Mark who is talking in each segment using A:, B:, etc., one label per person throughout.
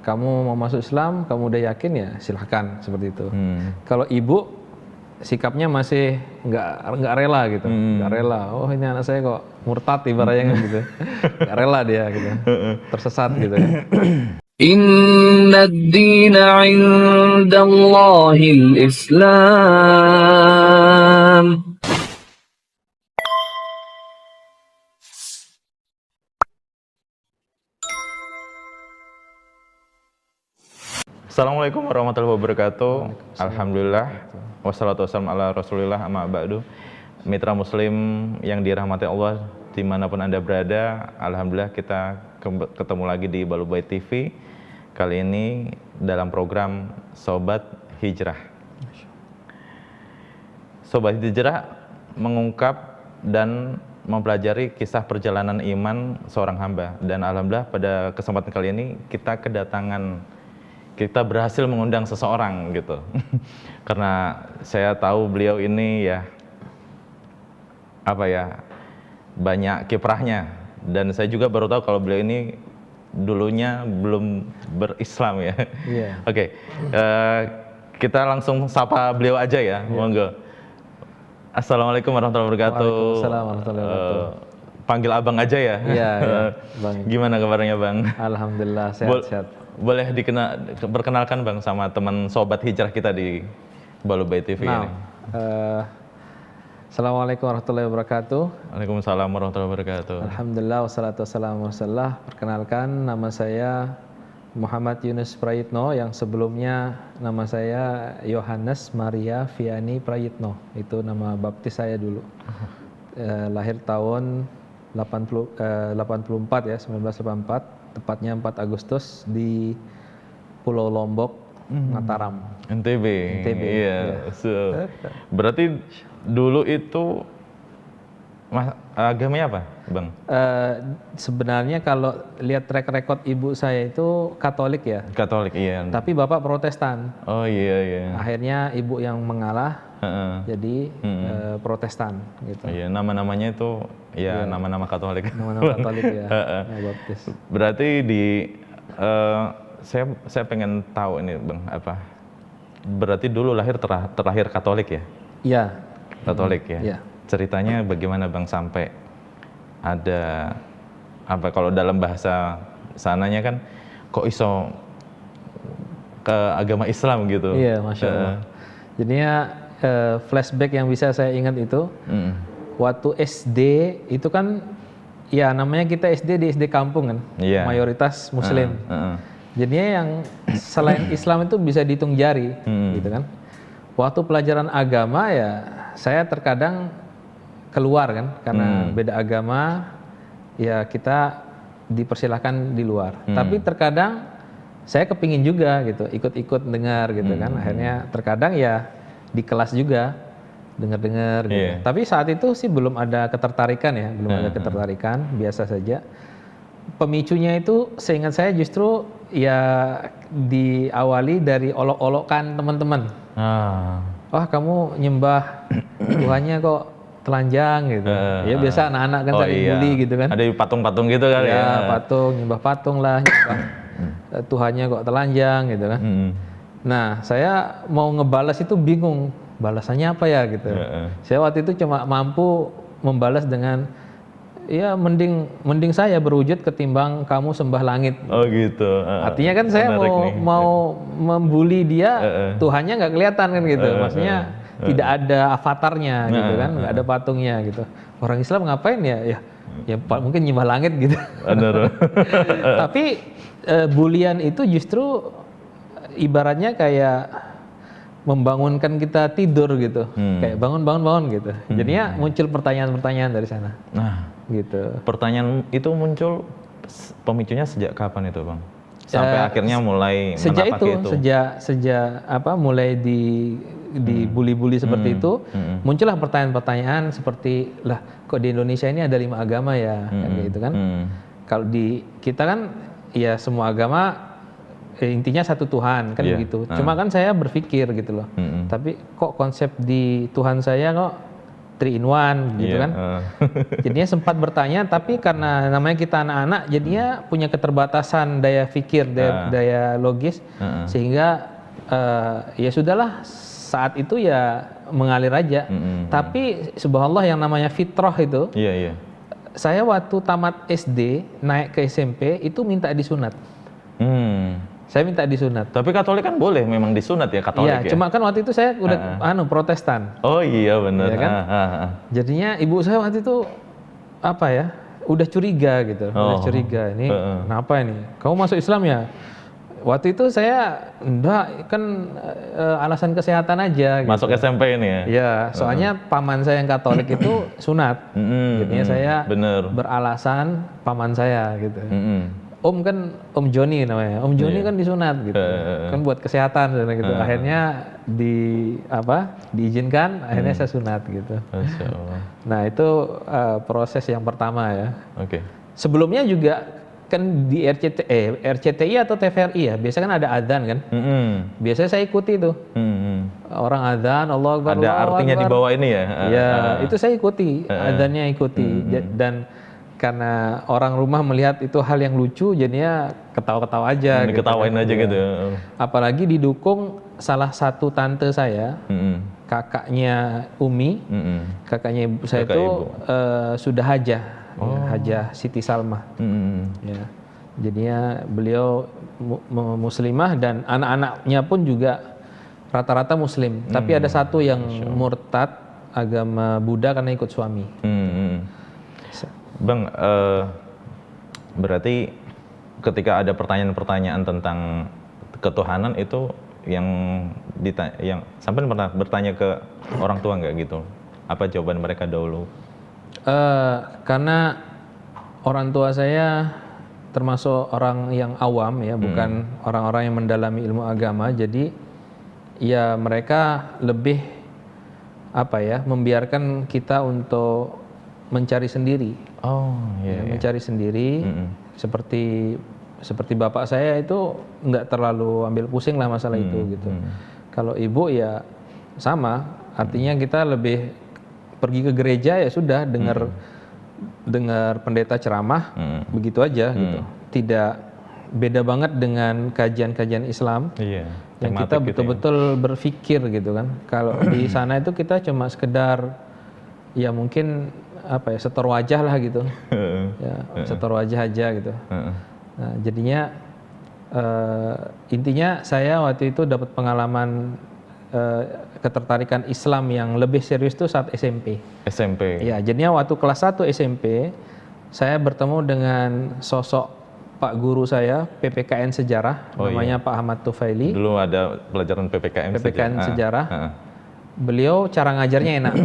A: kamu mau masuk Islam, kamu udah yakin ya silahkan seperti itu. Kalau ibu sikapnya masih nggak rela gitu, nggak rela. Oh ini anak saya kok murtad ibaratnya kan gitu, nggak rela dia gitu, tersesat gitu ya.
B: Inna ad-dina 'inda Allahil Islam.
C: Assalamualaikum warahmatullahi wabarakatuh. Alhamdulillah. Wassalatu wassalamu ala rasulillah amma ba'du. Mitra muslim yang dirahmati Allah dimanapun Anda berada, alhamdulillah kita ketemu lagi di Balubait TV. Kali ini dalam program Sobat Hijrah. Sobat Hijrah mengungkap dan mempelajari kisah perjalanan iman seorang hamba. Dan alhamdulillah pada kesempatan kali ini kita berhasil mengundang seseorang gitu. Karena saya tahu beliau ini banyak kiprahnya, dan saya juga baru tahu kalau beliau ini dulunya belum berislam ya.
A: Iya.
C: Oke, kita langsung sapa beliau aja ya. Monggo. Assalamualaikum warahmatullahi wabarakatuh.
A: Waalaikumsalam warahmatullahi wabarakatuh.
C: Panggil abang aja ya.
A: Iya, Bang.
C: Gimana kabarnya Bang?
A: Alhamdulillah sehat-sehat.
C: Boleh perkenalkan Bang sama teman Sobat Hijrah kita di Balubait TV ini.
A: Assalamualaikum warahmatullahi wabarakatuh.
C: Waalaikumsalam warahmatullahi wabarakatuh.
A: Alhamdulillah wassalatu wassalamu warahmatullah. Perkenalkan, nama saya Muhammad Yunus Prayitno, yang sebelumnya nama saya Yohanes Maria Viani Prayitno. Itu nama baptis saya dulu. Lahir tahun 84 ya, 1984. Tepatnya 4 Agustus di Pulau Lombok, Mataram.
C: NTB. Iya. So, berarti dulu itu agamanya apa, Bang?
A: Sebenarnya kalau lihat track record ibu saya itu Katolik ya.
C: Katolik, iya.
A: Tapi bapak Protestan.
C: Oh iya.
A: Akhirnya ibu yang mengalah, jadi Protestan gitu.
C: Iya, nama-namanya itu nama-nama Katolik.
A: Nama-nama Katolik ya. Baptis.
C: Berarti saya pengen tahu ini Bang, berarti dulu terlahir Katolik ya?
A: Iya.
C: Katolik ya.
A: Iya.
C: Ceritanya bagaimana Bang sampai ada kalau dalam bahasa sananya kan kok iso ke agama Islam gitu?
A: Iya, Masya Allah. Jadinya flashback yang bisa saya ingat itu waktu SD itu kan ya namanya kita SD di SD kampung kan, mayoritas Muslim. Jadinya yang selain Islam itu bisa dihitung jari, gitu kan. Waktu pelajaran agama ya saya terkadang keluar kan, karena beda agama ya kita dipersilahkan di luar. Tapi terkadang saya kepingin juga gitu, ikut-ikut dengar gitu kan. Akhirnya terkadang ya di kelas juga dengar-dengar gitu. Tapi saat itu sih belum ada ketertarikan ya, belum ada ketertarikan, biasa saja. Pemicunya itu seingat saya justru ya diawali dari olok-olokan teman-teman. Wah kamu nyembah Tuhannya kok telanjang gitu. Ya biasa anak-anak kan saling bully gitu kan.
C: Ada patung-patung gitu kan ya.
A: Patung, nyembah patung lah, nyembah Tuhannya kok telanjang gitu kan. Nah, saya mau ngebalas itu bingung, balasannya apa ya gitu. Saya waktu itu cuma mampu membalas dengan ya mending saya berwujud ketimbang kamu sembah langit. Oh gitu. Artinya kan saya mau membuli dia, Tuhannya nggak kelihatan kan gitu. Maksudnya tidak ada avatarnya gitu kan, nggak ada patungnya gitu. Orang Islam ngapain ya mungkin nyembah langit gitu. Tapi bulian itu justru ibaratnya kayak membangunkan kita tidur gitu, kayak bangun gitu. Jadinya muncul pertanyaan-pertanyaan dari sana. Nah, gitu.
C: Pertanyaan itu muncul pemicunya sejak kapan itu, Bang? Sampai akhirnya mulai menapaki itu.
A: Sejak mulai dibully-bully seperti itu, muncullah pertanyaan-pertanyaan seperti lah kok di Indonesia ini ada 5 agama ya, kayak gitu kan. Kalau di kita kan ya semua agama intinya satu Tuhan kan begitu. Cuma kan saya berpikir gitu loh. Tapi kok konsep di Tuhan saya kok 3 in 1 gitu kan. Jadinya sempat bertanya, tapi karena namanya kita anak-anak, jadinya punya keterbatasan daya pikir, daya logis, sehingga ya sudahlah, saat itu ya mengalir aja. Tapi subhanallah yang namanya fitrah itu, saya waktu tamat SD naik ke SMP itu minta disunat. Saya minta disunat.
C: Tapi Katolik kan boleh memang disunat ya, Katolik ya?
A: Cuma kan waktu itu saya udah Protestan.
C: Oh iya benar.
A: Ya kan? Jadinya ibu saya waktu itu apa ya? Udah curiga gitu. Udah curiga, ini kenapa ini? Kamu masuk Islam ya? Waktu itu saya enggak, kan alasan kesehatan aja gitu.
C: Masuk SMP ini ya?
A: Ya, soalnya paman saya yang Katolik itu sunat. Jadinya saya beralasan paman saya gitu. Om kan Om Joni namanya. Om Joni kan disunat gitu. Kan buat kesehatan gitu. Akhirnya diizinkan, akhirnya saya sunat gitu. Nah, itu proses yang pertama ya. Sebelumnya juga kan di RCTI atau TVRI ya, biasanya kan ada adzan kan. Biasanya saya ikuti tuh. Orang adzan, Allahu Akbar.
C: Ada artinya di bawah ini ya?
A: Ya, itu saya ikuti, adzannya ikuti. Dan karena orang rumah melihat itu hal yang lucu, jadinya ketawa-ketawa aja.
C: Diketawain aja gitu.
A: Apalagi didukung salah satu tante saya, kakaknya Umi, kakaknya ibu saya itu sudah hajah, hajah Siti Salmah. Ya, jadinya beliau muslimah dan anak-anaknya pun juga rata-rata muslim. Tapi ada satu yang murtad agama Buddha karena ikut suami.
C: Bang, berarti ketika ada pertanyaan-pertanyaan tentang ketuhanan itu yang sampai pernah bertanya ke orang tua nggak gitu? Apa jawaban mereka dahulu?
A: Karena orang tua saya termasuk orang yang awam ya, bukan orang-orang yang mendalami ilmu agama. Jadi ya mereka lebih membiarkan kita untuk mencari sendiri. Mencari sendiri. Seperti bapak saya itu nggak terlalu ambil pusing lah masalah itu gitu. Kalau ibu ya sama, artinya kita lebih pergi ke gereja ya sudah, dengar pendeta ceramah, begitu aja gitu. Tidak beda banget dengan kajian-kajian Islam yang kita betul-betul berpikir gitu kan. Kalau di sana itu kita cuma sekedar ya mungkin setor wajah lah gitu. Setor wajah aja gitu. Nah, jadinya intinya saya waktu itu dapat pengalaman ketertarikan Islam yang lebih serius itu saat SMP. Ya, jadinya waktu kelas 1 SMP saya bertemu dengan sosok Pak guru saya PPKN Sejarah, namanya Pak Ahmad Tufaili.
C: Dulu ada pelajaran PPKN
A: Sejarah. Beliau cara ngajarnya enak,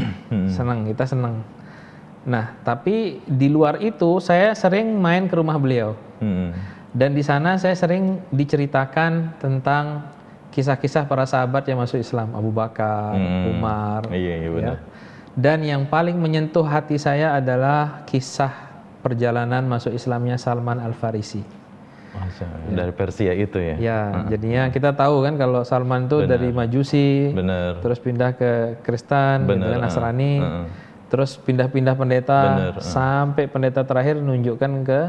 A: kita senang. Nah, tapi di luar itu saya sering main ke rumah beliau. Dan di sana saya sering diceritakan tentang kisah-kisah para sahabat yang masuk Islam, Abu Bakar, Umar. Ya. Dan yang paling menyentuh hati saya adalah kisah perjalanan masuk Islamnya Salman Al-Farisi.
C: Dari Persia itu ya?
A: Ya, jadinya kita tahu kan kalau Salman itu dari Majusi, terus pindah ke Kristen, dengan Nasrani. Terus pindah-pindah pendeta sampai pendeta terakhir menunjukkan ke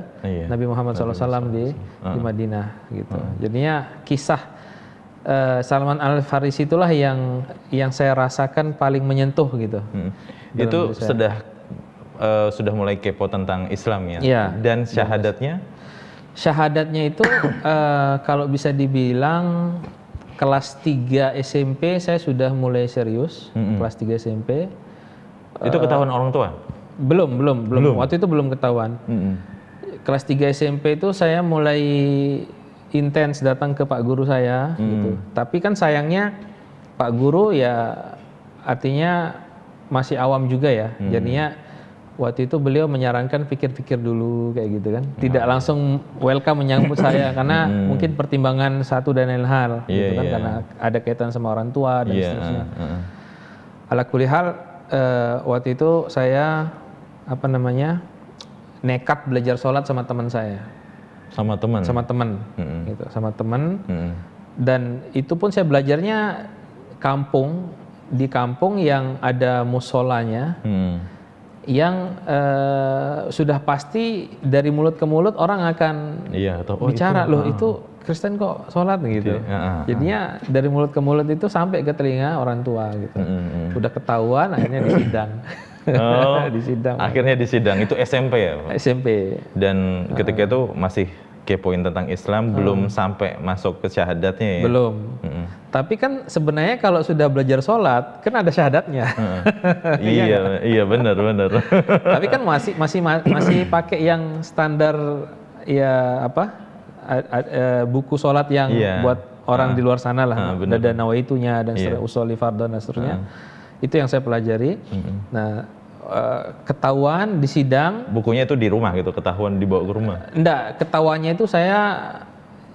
A: Nabi Muhammad SAW di Madinah gitu. Jadinya kisah Salman Al-Farisi itulah yang saya rasakan paling menyentuh gitu.
C: Itu sudah mulai kepo tentang Islam ya? Dan syahadatnya?
A: Syahadatnya itu kalau bisa dibilang kelas 3 SMP saya sudah mulai serius. Kelas 3 SMP.
C: Itu ketahuan orang tua?
A: Belum. Waktu itu belum ketahuan. Kelas 3 SMP itu saya mulai intens datang ke Pak Guru saya gitu. Tapi kan sayangnya Pak Guru ya artinya masih awam juga ya. Jadinya waktu itu beliau menyarankan pikir-pikir dulu kayak gitu kan. Tidak langsung welcome menyambut saya karena mungkin pertimbangan satu dan lain hal gitu kan, karena ada kaitan sama orang tua dan seterusnya. Ala kulli hal waktu itu saya nekat belajar sholat sama teman saya. Sama teman gitu, sama teman. Dan itu pun saya belajarnya kampung di kampung yang ada musolanya, yang sudah pasti dari mulut ke mulut orang akan bicara, loh itu Kristen kok sholat gitu. Jadinya dari mulut ke mulut itu sampai ke telinga orang tua gitu. Udah ketahuan, akhirnya disidang. Disidang.
C: Akhirnya disidang. Itu SMP ya, Pak?
A: SMP.
C: Dan ketika itu masih kepoin tentang Islam, belum sampai masuk ke syahadatnya ya?
A: Belum. Tapi kan sebenarnya kalau sudah belajar sholat, kan ada syahadatnya.
C: Iya benar.
A: Tapi kan masih pakai yang standar ya buku sholat yang buat orang di luar sana lah. Ada nawaitunya dan usoli fardhu dan seterusnya. Itu yang saya pelajari. Nah, ketahuan di sidang.
C: Bukunya itu di rumah gitu, ketahuan dibawa ke rumah?
A: Enggak, ketahuannya itu saya,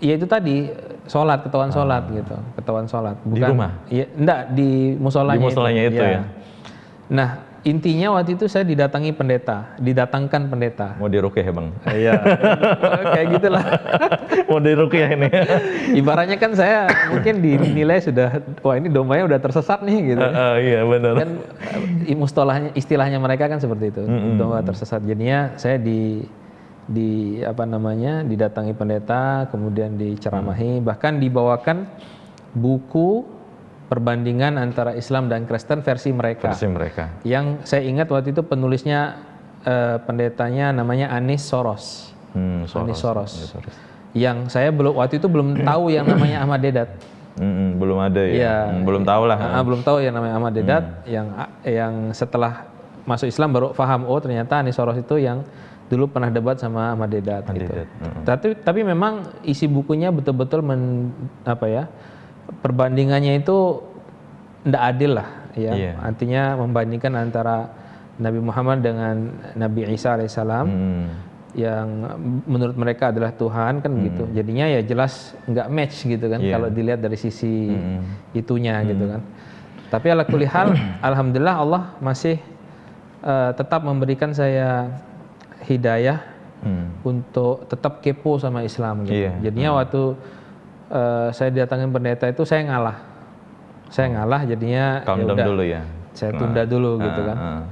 A: ya itu tadi, ketahuan sholat gitu. Ketahuan sholat. Bukan,
C: di rumah?
A: Ya, enggak, di musolanya.
C: Di musolanya itu ya.
A: Nah, intinya waktu itu saya didatangkan pendeta.
C: Mau diruqyah ya, Bang?
A: Iya. Kayak gitulah.
C: Mau diruqyah ini.
A: Ibaratnya kan saya mungkin dinilai sudah, wah ini dombanya udah tersesat nih gitu.
C: Iya benar.
A: Kan istilahnya mereka kan seperti itu, domba tersesat. Jadinya saya didatangi pendeta, kemudian diceramahi, bahkan dibawakan buku perbandingan antara Islam dan Kristen versi mereka. Yang saya ingat waktu itu penulisnya pendetanya namanya Anis Soros. Anis Soros. Yang saya waktu itu belum tahu yang namanya Ahmad Deedat.
C: Belum ada ya. Belum tahu lah.
A: Belum tahu yang namanya Ahmad Deedat. Yang setelah masuk Islam baru paham, oh ternyata Anis Soros itu yang dulu pernah debat sama Ahmad Deedat. Gitu. Tapi memang isi bukunya betul-betul perbandingannya itu tidak adil lah, ya. Artinya membandingkan antara Nabi Muhammad dengan Nabi Isa alaihissalam, yang menurut mereka adalah Tuhan kan begitu. Jadinya ya jelas nggak match gitu kan, kalau dilihat dari sisi itunya gitu kan. Tapi ala kulli hal, alhamdulillah Allah masih tetap memberikan saya hidayah untuk tetap kepo sama Islam gitu. Jadinya waktu saya datangin pendeta itu saya ngalah jadinya
C: dulu ya.
A: Saya tunda dulu gitu kan.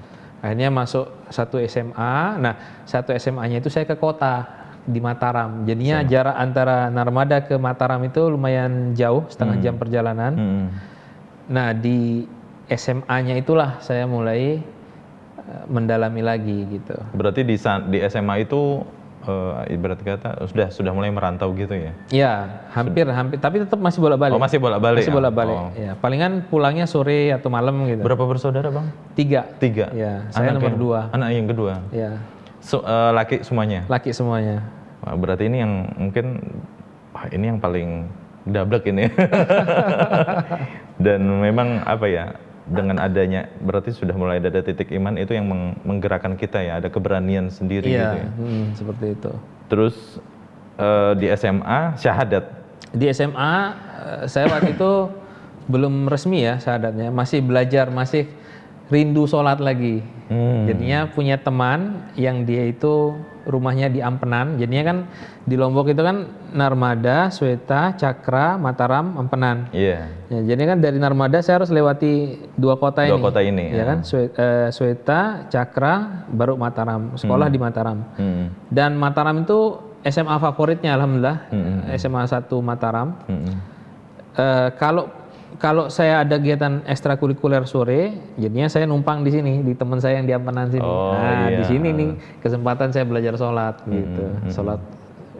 A: Akhirnya masuk satu SMA. Nah, satu SMA-nya itu saya ke kota di Mataram. Jadinya jarak antara Narmada ke Mataram itu lumayan jauh, setengah jam perjalanan. Nah, di SMA-nya itulah saya mulai mendalami lagi gitu.
C: Berarti di SMA itu ibarat kata sudah mulai merantau gitu ya?
A: Iya, hampir, tapi tetap masih bolak-balik.
C: Oh, masih bolak-balik.
A: Masih bolak-balik. Ya, palingan pulangnya sore atau malam gitu.
C: Berapa bersaudara, Bang?
A: 3.
C: Ya,
A: saya nomor 2.
C: Anak yang kedua.
A: Ya.
C: Laki semuanya.
A: Laki semuanya.
C: Wah, berarti ini yang mungkin ini yang paling dablek ini. Dan memang dengan adanya, berarti sudah mulai ada titik iman itu yang menggerakkan kita ya, ada keberanian sendiri gitu ya.
A: Seperti itu.
C: Terus di SMA syahadat.
A: Di SMA saya waktu itu belum resmi ya syahadatnya, masih belajar, masih rindu sholat lagi. Jadinya punya teman yang dia itu rumahnya di Ampenan. Jadinya kan di Lombok itu kan Narmada, Sweta, Cakra, Mataram, Ampenan.
C: Iya.
A: Ya, jadi kan dari Narmada saya harus lewati 2 kota ini.
C: 2 kota ini.
A: Ya kan, Sweta, Cakra, baru Mataram. Sekolah di Mataram. Dan Mataram itu SMA favoritnya alhamdulillah. SMA 1 Mataram. Kalau saya ada kegiatan ekstrakurikuler sore, jadinya saya numpang di sini, di teman saya yang di Ampenan sini. Di sini nih kesempatan saya belajar sholat gitu. Sholat.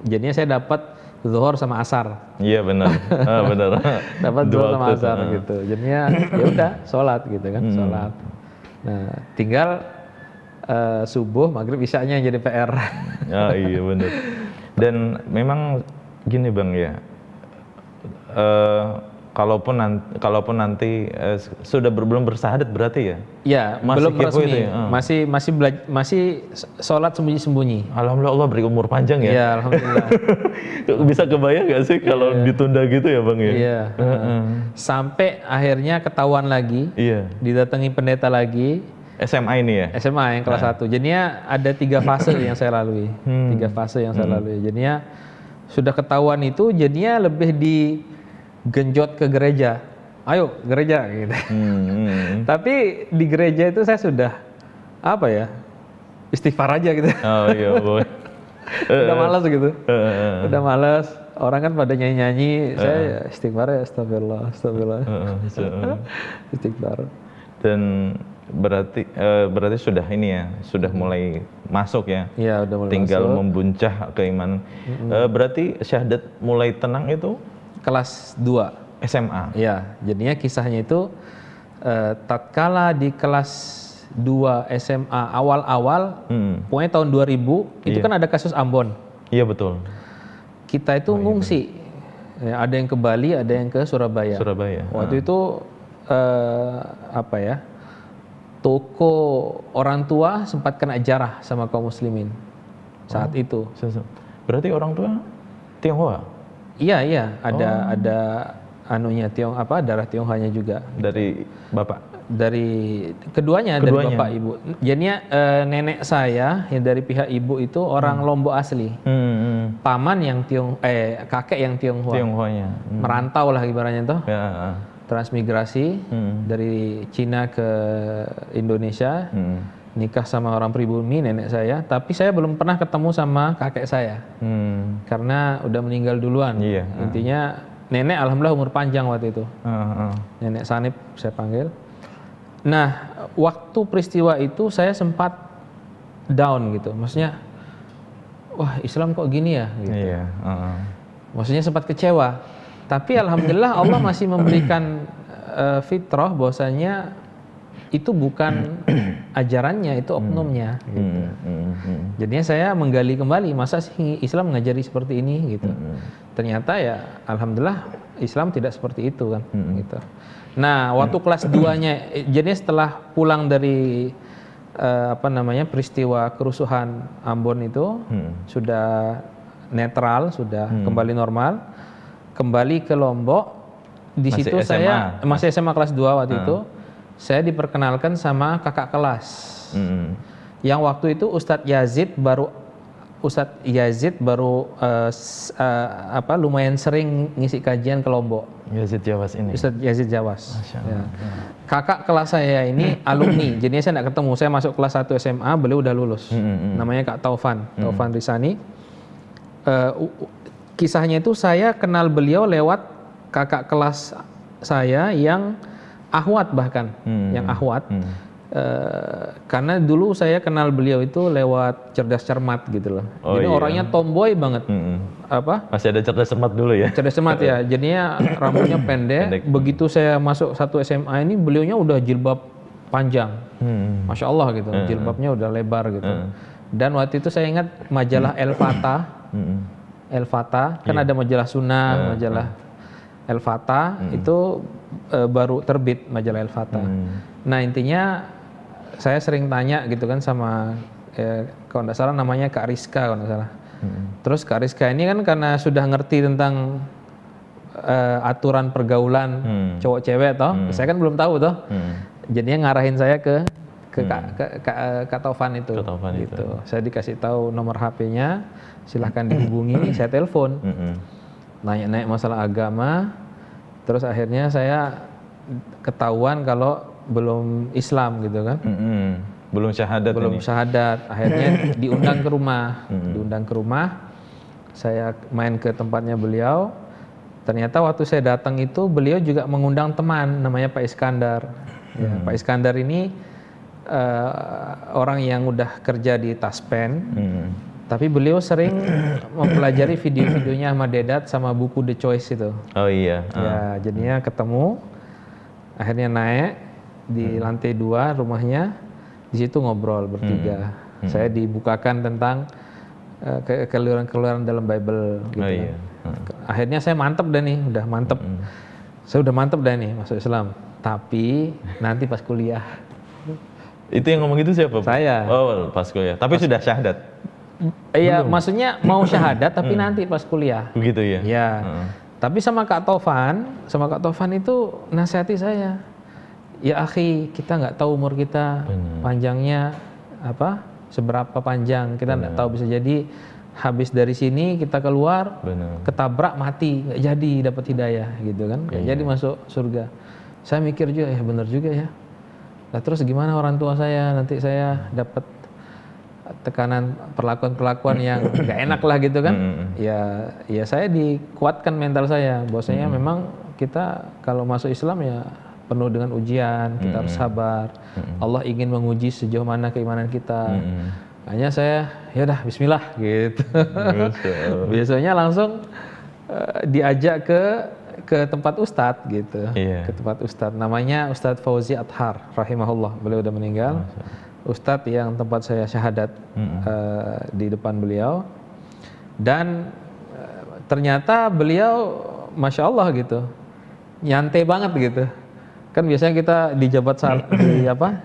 A: Jadinya saya dapat zuhur sama asar.
C: Iya benar. Benar.
A: Dapat zuhur sama asar gitu. Jadinya ya udah sholat gitu kan, sholat. Nah, tinggal subuh, maghrib, isyanya jadi PR.
C: Iya benar. Dan memang gini Bang ya. Kalaupun nanti sudah belum bersahadat berarti ya?
A: Ya, belum resmi.
C: Itu ya?
A: Masih sholat sembunyi-sembunyi.
C: Alhamdulillah Allah beri umur panjang ya.
A: Iya, alhamdulillah.
C: Bisa kebayang gak sih kalau ditunda gitu ya Bang ya?
A: Iya. Sampai akhirnya ketahuan lagi.
C: Iya.
A: Didatangi pendeta lagi.
C: SMA ini ya?
A: SMA yang kelas 1. Jadinya ada 3 fase yang saya lalui. 3 fase yang saya lalui. Jadinya sudah ketahuan itu, jadinya lebih digenjot ke gereja. ayo gereja gitu. Tapi di gereja itu saya sudah apa ya, istighfar aja gitu.
C: Oh iya, boleh.
A: Udah malas gitu. Udah malas. Orang kan pada nyanyi-nyanyi, saya ya istighfar ya, astagfirullah. Istighfar.
C: Dan berarti sudah ini ya, sudah mulai masuk ya.
A: Iya, udah mulai
C: tinggal
A: masuk.
C: membuncah keimanan. Berarti syahadat mulai tenang itu
A: Kelas 2.
C: SMA.
A: Iya, jadinya kisahnya itu tatkala di kelas 2 SMA awal-awal, pokoknya tahun 2000, itu kan ada kasus Ambon.
C: Iya betul.
A: Kita itu ngungsi. Ya, ada yang ke Bali, ada yang ke Surabaya. Waktu itu apa ya? Toko orang tua sempat kena jarah sama kaum muslimin saat itu.
C: Berarti orang tua Tionghoa?
A: Iya, ada anunya darah Tionghoanya juga.
C: Dari bapak?
A: Dari keduanya, dari bapak ibu. Jadinya nenek saya yang dari pihak ibu itu orang Lombok asli. Paman yang kakek yang
C: Tionghoanya.
A: Merantau lah ibaratnya tuh.
C: Ya.
A: Transmigrasi dari Cina ke Indonesia, nikah sama orang pribumi nenek saya, tapi saya belum pernah ketemu sama kakek saya karena udah meninggal duluan. Intinya nenek alhamdulillah umur panjang waktu itu. Nenek Sanip saya panggil. Nah, waktu peristiwa itu saya sempat down gitu, maksudnya wah Islam kok gini ya gitu. Maksudnya sempat kecewa. Tapi alhamdulillah Allah masih memberikan fitrah bahwasanya itu bukan ajarannya, itu oknumnya gitu. Jadinya saya menggali kembali, masa sih Islam mengajari seperti ini gitu. Ternyata ya alhamdulillah Islam tidak seperti itu kan gitu. Nah, waktu kelas 2-nya jadinya setelah pulang dari peristiwa kerusuhan Ambon itu sudah netral, sudah kembali normal, kembali ke Lombok. Di situ saya masih SMA kelas 2 waktu itu. Saya diperkenalkan sama kakak kelas. Yang waktu itu Ustadz Yazid baru lumayan sering ngisi kajian ke Lombok.
C: Yazid Jawas ini.
A: Ustadz Yazid Jawas. Ya. Kakak kelas saya ini alumni. Jadinya saya nggak ketemu. Saya masuk kelas 1 SMA, beliau udah lulus. Namanya Kak Taufan Risani. Kisahnya itu saya kenal beliau lewat kakak kelas saya yang ahwat bahkan, yang ahwat. Karena dulu saya kenal beliau itu lewat cerdas cermat gitu loh. Jadi orangnya tomboy banget.
C: Masih ada cerdas cermat dulu ya?
A: Cerdas cermat ya. Jadinya rambutnya pendek. Begitu saya masuk 1 SMA ini beliaunya udah jilbab panjang. Masya Allah gitu. Jilbabnya udah lebar gitu. Dan waktu itu saya ingat majalah El Fatah kan ada majalah Sunnah, majalah El Fatah itu baru terbit majalah El Fatah. Nah intinya saya sering tanya gitu kan sama kalau nggak salah namanya Kak Rizka kalau nggak salah. Terus Kak Rizka ini kan karena sudah ngerti tentang aturan pergaulan cowok cewek toh, saya kan belum tahu toh. Jadinya ngarahin saya ke Kak Taufan itu. Gitu. Saya dikasih tahu nomor HP-nya, silahkan dihubungi, saya telepon. Nanya-nanya masalah agama, terus akhirnya saya ketahuan kalau belum Islam gitu kan.
C: Belum syahadat. Akhirnya diundang ke rumah. Saya main ke tempatnya beliau. Ternyata waktu saya datang itu beliau juga mengundang teman namanya Pak Iskandar. Ya, Pak Iskandar ini orang yang udah kerja di Taspen. Tapi beliau sering mempelajari video-videonya Ahmad Deedat sama buku The Choice itu. Oh iya.
A: Ya, jadinya ketemu. Akhirnya naik di lantai 2 rumahnya, di situ ngobrol bertiga. Saya dibukakan tentang keluaran dalam Bible gitu. Akhirnya saya mantep dah nih, udah mantep. Saya udah mantep dah nih masuk Islam. Tapi nanti pas kuliah.
C: Itu yang ngomong itu siapa?
A: Saya.
C: Oh, pas kuliah. Tapi sudah syahadat.
A: Iya, maksudnya mau syahadat tapi nanti pas kuliah.
C: Begitu ya.
A: Ya. Tapi sama Kak Taufan itu nasihati saya. Ya akhi, kita nggak tahu umur kita panjangnya seberapa panjang, kita nggak tahu, bisa jadi habis dari sini kita keluar,
C: Benar.
A: ketabrak mati, nggak jadi dapat hidayah gitu kan, nggak jadi masuk surga. Saya mikir juga ya benar juga ya. Nah terus gimana orang tua saya, nanti saya dapat tekanan perlakuan-perlakuan yang nggak enak lah gitu kan. Ya saya dikuatkan mental saya, bahwasanya memang kita kalau masuk Islam ya penuh dengan ujian, kita harus sabar. Allah ingin menguji sejauh mana keimanan kita. Hanya saya ya udah bismillah gitu. Biasanya langsung diajak ke tempat ustadz gitu. Ke tempat ustadz, namanya Ustadz Fauzi Athar rahimahullah. Beliau udah meninggal. Ustadz yang tempat saya syahadat di depan beliau. Dan ternyata beliau masya Allah gitu, nyantai banget gitu. Kan biasanya kita dijabat di jabat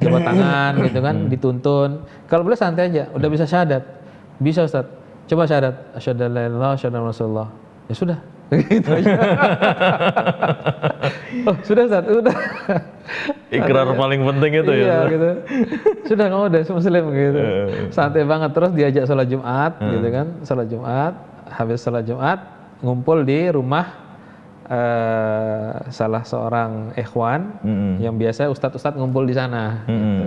A: tangan gitu kan, dituntun. Kalau boleh santai aja, udah bisa syahadat. Bisa Ustaz, coba syahadat. Asyhadu an la ilaha illallah, asyhadu anna Rasulullah. Ya sudah, gitu aja. Oh, sudah Ustaz, udah.
C: Ikrar paling penting itu ya.
A: Iya gitu. Sudah kamu udah muslim gitu. Santai banget, terus diajak sholat Jumat gitu kan. Sholat Jumat, habis sholat Jumat ngumpul di rumah salah seorang ikhwan yang biasa ustadz-ustadz ngumpul di sana. Gitu.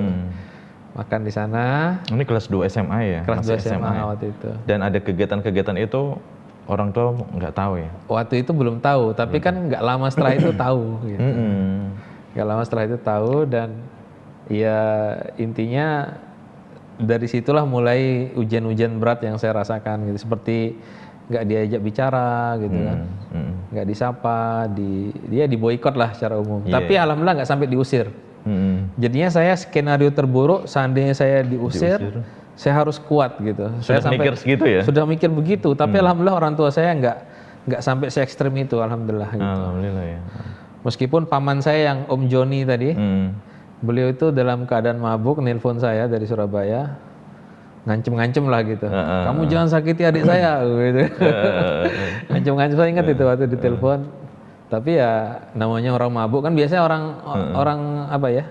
A: Makan di sana. Ini
C: kelas 2 SMA ya?
A: Kelas 2 SMA waktu itu.
C: Dan ada kegiatan-kegiatan itu orang tua nggak tahu ya?
A: Waktu itu belum tahu, tapi kan nggak lama setelah itu tahu. Gitu. Nggak lama setelah itu tahu, dan ya intinya dari situlah mulai ujian-ujian berat yang saya rasakan gitu. Seperti nggak diajak bicara gitu kan, nggak disapa, dia diboikot lah secara umum. Tapi alhamdulillah nggak sampai diusir. Jadinya saya skenario terburuk, seandainya saya diusir, saya harus kuat gitu.
C: Sudah
A: saya
C: mikir segitu ya?
A: Sudah mikir begitu, tapi alhamdulillah orang tua saya nggak sampai se ekstrem itu, alhamdulillah. Gitu.
C: Alhamdulillah ya.
A: Meskipun paman saya yang Om Joni tadi, beliau itu dalam keadaan mabuk nelpon saya dari Surabaya. Ngancem-ngancem lah gitu. Kamu jangan sakiti adik saya gitu. Ngancem-ngancem, saya ingat itu waktu ditelepon. Tapi ya namanya orang mabuk kan, biasanya orang apa ya,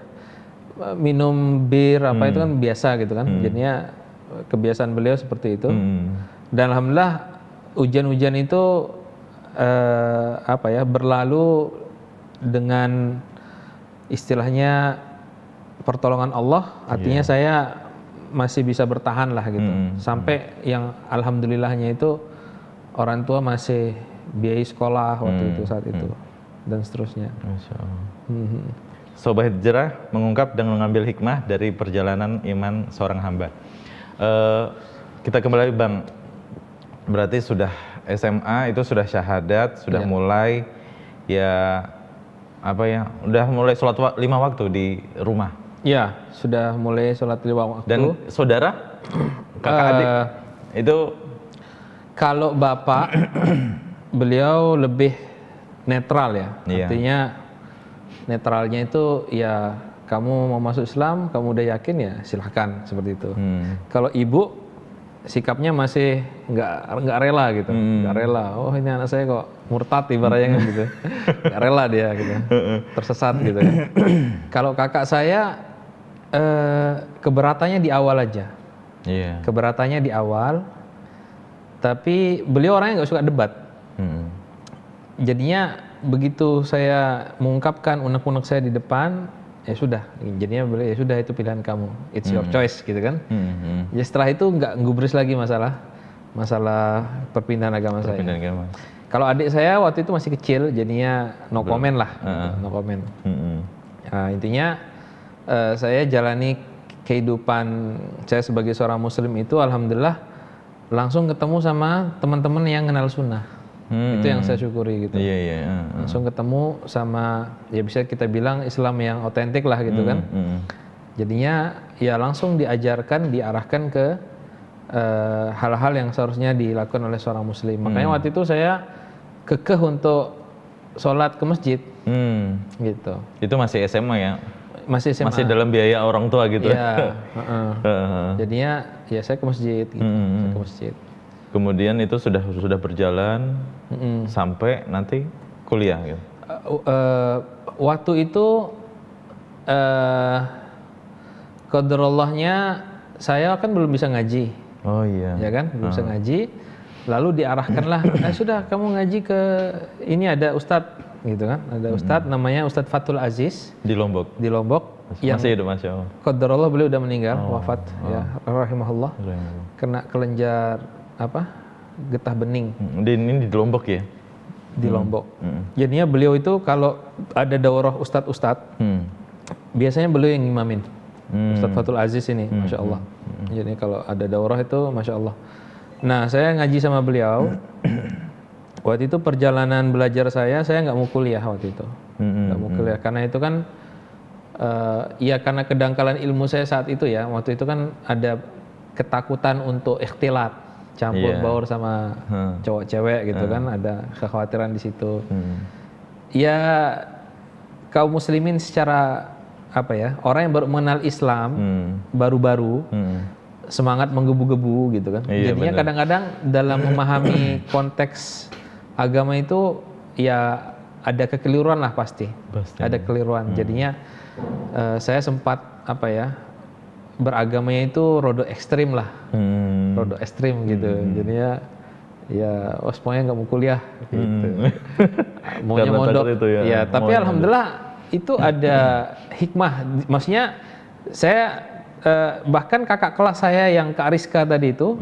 A: minum bir apa itu kan biasa gitu kan. Jadinya kebiasaan beliau seperti itu. Dan alhamdulillah ujian-ujian itu apa ya, berlalu dengan istilahnya pertolongan Allah. Artinya saya masih bisa bertahan lah gitu, sampai yang alhamdulillahnya itu orang tua masih biayai sekolah waktu itu, saat itu, dan seterusnya.
C: Masya Allah. Sobat Hijrah mengungkap dan mengambil hikmah dari perjalanan iman seorang hamba. Kita kembali Bang, berarti sudah SMA itu sudah syahadat, sudah mulai ya apa ya, udah mulai sholat 5 waktu di rumah.
A: Ya, sudah mulai sholat 5 waktu.
C: Dan saudara, kakak adik, itu
A: kalau bapak, beliau lebih netral ya. Artinya netralnya itu ya, kamu mau masuk Islam, kamu udah yakin ya silahkan, seperti itu. Kalau ibu, sikapnya masih nggak rela gitu, nggak rela. Oh ini anak saya kok murtad ibaratnya gitu, nggak rela dia gitu, tersesat gitu. Kalau kakak saya keberatannya di awal aja. Keberatannya di awal, tapi beliau orangnya nggak suka debat. Jadinya begitu saya mengungkapkan unek-unek saya di depan, ya sudah. Jadinya beliau ya sudah, itu pilihan kamu, it's your choice gitu kan. Ya setelah itu nggak gubris lagi masalah perpindahan agama saya. Kalau adik saya waktu itu masih kecil, jadinya no comment lah, no comment. Nah, intinya saya jalani kehidupan saya sebagai seorang muslim itu alhamdulillah langsung ketemu sama teman-teman yang kenal sunnah. Itu yang saya syukuri gitu. Langsung ketemu sama, ya bisa kita bilang Islam yang otentik lah gitu kan. Jadinya ya langsung diajarkan, diarahkan ke hal-hal yang seharusnya dilakukan oleh seorang muslim. Makanya waktu itu saya kekeh untuk sholat ke masjid. Gitu. Itu masih SMA ya? Masih SMA. Masih dalam biaya orang tua gitu. Iya. Jadinya ya saya ke masjid gitu. Saya ke masjid. Kemudian itu sudah berjalan sampai nanti kuliah gitu. Waktu itu qadarallahnya saya kan belum bisa ngaji.
C: Oh iya.
A: Ya kan, belum bisa ngaji. Lalu diarahkanlah, sudah kamu ngaji ke ini ada ustadz gitu kan. Ada ustadz namanya Ustadz Fathul Aziz
C: Di Lombok.
A: di Lombok.
C: Masih hidup, Masya Allah.
A: Qadarullah beliau udah meninggal, wafat ya, rahimahullah. Kena kelenjar getah bening
C: Ini di Lombok ya?
A: di Lombok. Jadinya beliau itu kalau ada daurah ustadz-ustadz, biasanya beliau yang ngimamin. Ustadz Fathul Aziz ini, Masya Allah. Jadi kalau ada daurah itu, Masya Allah. Nah, saya ngaji sama beliau. Waktu itu perjalanan belajar saya nggak mau kuliah waktu itu. Nggak mau kuliah, karena itu kan, ya karena kedangkalan ilmu saya saat itu ya. Waktu itu kan ada ketakutan untuk ikhtilat, campur baur sama cowok cewek gitu kan. Ada kekhawatiran di situ. Ya, kaum muslimin secara orang yang baru mengenal Islam baru-baru semangat menggebu-gebu gitu kan. Jadinya kadang-kadang dalam memahami konteks agama itu ya ada kekeliruan lah pasti. Ada kekeliruan. Jadinya saya sempat beragamanya itu rodo ekstrim lah. Rodo ekstrim gitu. Jadinya ya pokoknya nggak mau kuliah gitu. Maunya mondok. Ya, tapi alhamdulillah itu ada hikmah, maksudnya saya bahkan kakak kelas saya yang Kak Ariska tadi itu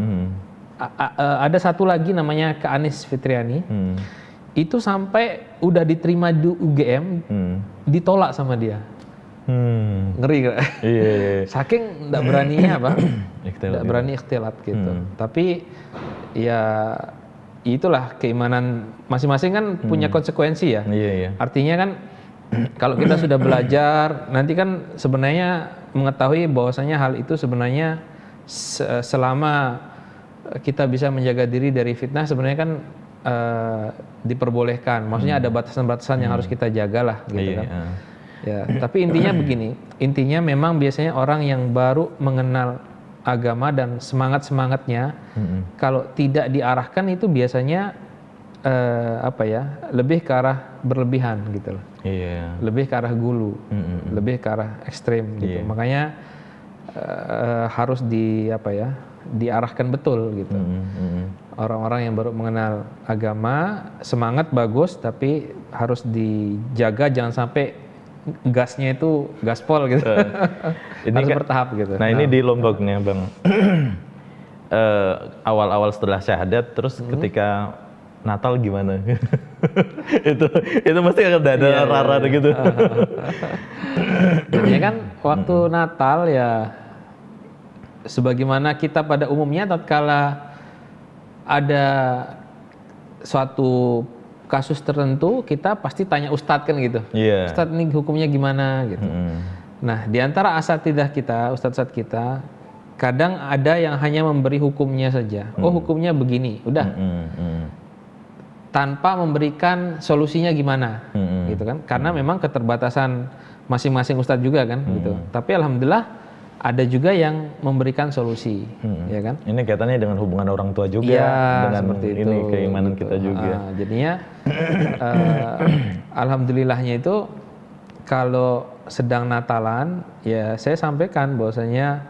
A: ada satu lagi namanya Kak Anis Fitriani, itu sampai udah diterima di UGM ditolak sama dia. Ngeri gak? Saking nggak beraninya nggak berani ikhtilat gitu. Tapi ya itulah keimanan masing-masing kan punya konsekuensi ya. Artinya kan kalau kita sudah belajar, nanti kan sebenarnya mengetahui bahwasanya hal itu sebenarnya selama kita bisa menjaga diri dari fitnah sebenarnya kan diperbolehkan. Maksudnya ada batasan-batasan yang harus kita jaga lah gitu kan. Ya, tapi intinya begini, intinya memang biasanya orang yang baru mengenal agama dan semangat-semangatnya kalau tidak diarahkan itu biasanya lebih ke arah berlebihan gitu loh. Lebih ke arah gulu, lebih ke arah ekstrim gitu. Makanya harus diarahkan betul gitu. Orang-orang yang baru mengenal agama, semangat bagus tapi harus dijaga jangan sampai gasnya itu gaspol gitu. Ini harus bertahap gitu.
C: Nah, ini di Lomboknya, Bang. Awal-awal setelah syahadat terus ketika Natal gimana? itu mesti ada rara gitu.
A: Jadi kan waktu Natal ya sebagaimana kita pada umumnya tatkala ada suatu kasus tertentu kita pasti tanya ustadz kan gitu. Ustadz ini hukumnya gimana gitu. Nah, di antara asatidzah kita, ustadz-ustadz kita kadang ada yang hanya memberi hukumnya saja. Oh, hukumnya begini, udah. Tanpa memberikan solusinya gimana, gitu kan? Karena memang keterbatasan masing-masing ustadz juga kan, gitu. Tapi alhamdulillah ada juga yang memberikan solusi, ya kan?
C: Ini kaitannya dengan hubungan orang tua juga, dengan seperti itu, ini keimanan gitu. Kita juga.
A: Jadinya alhamdulillahnya itu kalau sedang Natalan, ya saya sampaikan bahwasanya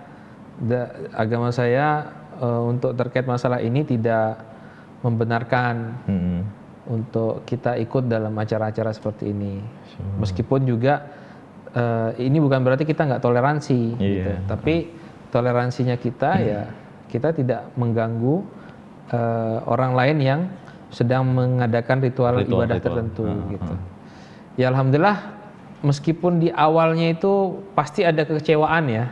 A: agama saya untuk terkait masalah ini tidak membenarkan untuk kita ikut dalam acara-acara seperti ini. Meskipun juga ini bukan berarti kita nggak toleransi, gitu. Tapi toleransinya kita ya kita tidak mengganggu orang lain yang sedang mengadakan ritual ibadah tertentu, gitu. Ya alhamdulillah, meskipun di awalnya itu pasti ada kekecewaan ya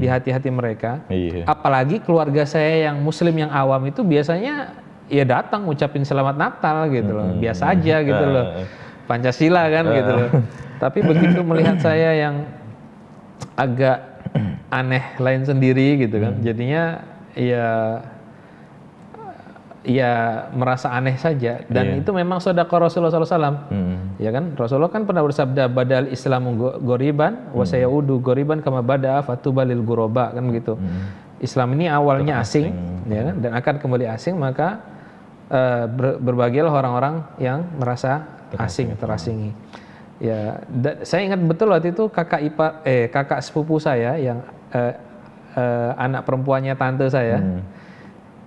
A: di hati-hati mereka. Apalagi keluarga saya yang Muslim yang awam itu biasanya ya datang ngucapin selamat Natal gitu loh, biasa aja gitu loh, Pancasila kan gitu loh. Tapi begitu melihat saya yang agak aneh lain sendiri gitu kan, jadinya ya merasa aneh saja. Dan itu memang sedekah Rasulullah SAW. Ya kan, Rasulullah kan pernah bersabda badal Islamu goriban wa sayaudu goriban kama bada fatubalil guroba kan gitu. Islam ini awalnya asing, ya kan, dan akan kembali asing, maka berbahagialah orang-orang yang merasa asing, terasingi. Ya, saya ingat betul waktu itu kakak sepupu saya yang anak perempuannya tante saya,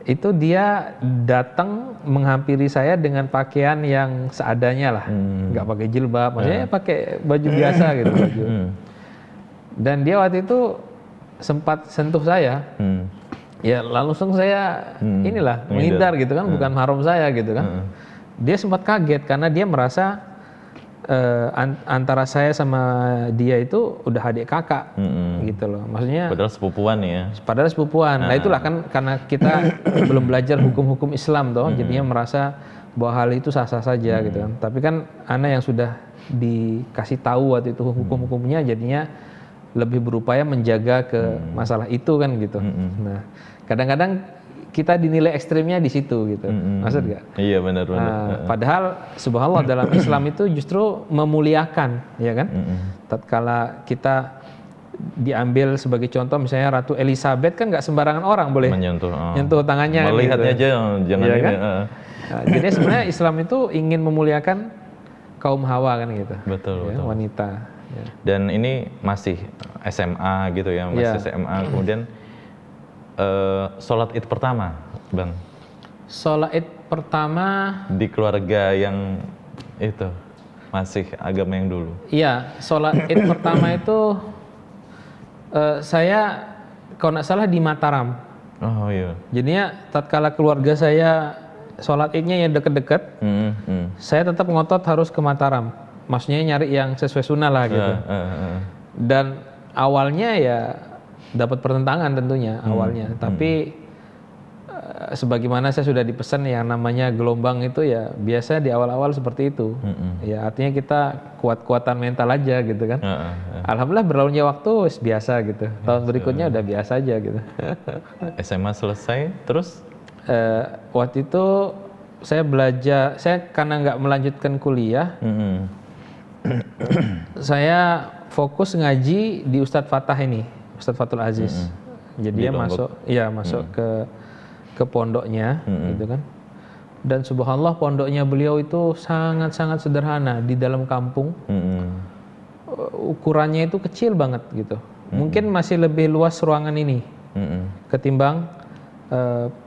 A: itu dia datang menghampiri saya dengan pakaian yang seadanya lah, nggak pakai jilbab, maksudnya pakai baju biasa gitu baju. Dan dia waktu itu sempat sentuh saya, ya langsung saya inilah menghindar gitu kan, bukan mahram saya gitu kan. Dia sempat kaget karena dia merasa antara saya sama dia itu udah adik kakak gitu loh, maksudnya
C: padahal sepupuan ya.
A: Padahal sepupuan. Nah itulah kan karena kita belum belajar hukum-hukum Islam toh, jadinya merasa bahwa hal itu sah-sah saja gitu kan. Tapi kan ana yang sudah dikasih tahu waktu itu hukum-hukumnya, jadinya lebih berupaya menjaga ke masalah itu kan gitu. Nah kadang-kadang kita dinilai ekstrimnya di situ gitu, maksud gak?
C: Iya benar-benar.
A: Nah, padahal subhanallah dalam Islam itu justru memuliakan, ya kan? Tatkala kita diambil sebagai contoh, misalnya Ratu Elizabeth kan nggak sembarangan orang boleh nyentuh tangannya.
C: Melihatnya
A: gitu.
C: aja, jangan
A: ya
C: ini.
A: Kan? Nah, jadi sebenarnya Islam itu ingin memuliakan kaum Hawa kan gitu.
C: Betul,
A: ya,
C: betul.
A: Wanita. Ya.
C: Dan ini masih SMA gitu ya, masih SMA. Kemudian sholat Id pertama, Bang.
A: Sholat Id pertama
C: di keluarga yang itu masih agama yang dulu.
A: Iya, sholat Id pertama itu saya kalau nggak salah di Mataram.
C: Oh iya.
A: Jadinya tatkala keluarga saya sholat Idnya yang deket-deket, saya tetap ngotot harus ke Mataram. Maksudnya nyari yang sesuai sunnah lah gitu. Dan awalnya ya dapat pertentangan tentunya awalnya, tapi sebagaimana saya sudah dipesan yang namanya gelombang itu ya biasa di awal-awal seperti itu. Ya artinya kita kuat-kuatan mental aja gitu kan. Alhamdulillah berlalunya waktu biasa gitu. Tahun berikutnya udah biasa aja gitu.
C: SMA selesai terus?
A: Waktu itu saya belajar, saya karena nggak melanjutkan kuliah, saya fokus ngaji di Ustadz Fatah ini, Ustadz Fathul Aziz. Jadi dia masuk ke pondoknya gitu kan. Dan subhanallah pondoknya beliau itu sangat-sangat sederhana di dalam kampung. Ukurannya itu kecil banget gitu. Mungkin masih lebih luas ruangan ini ketimbang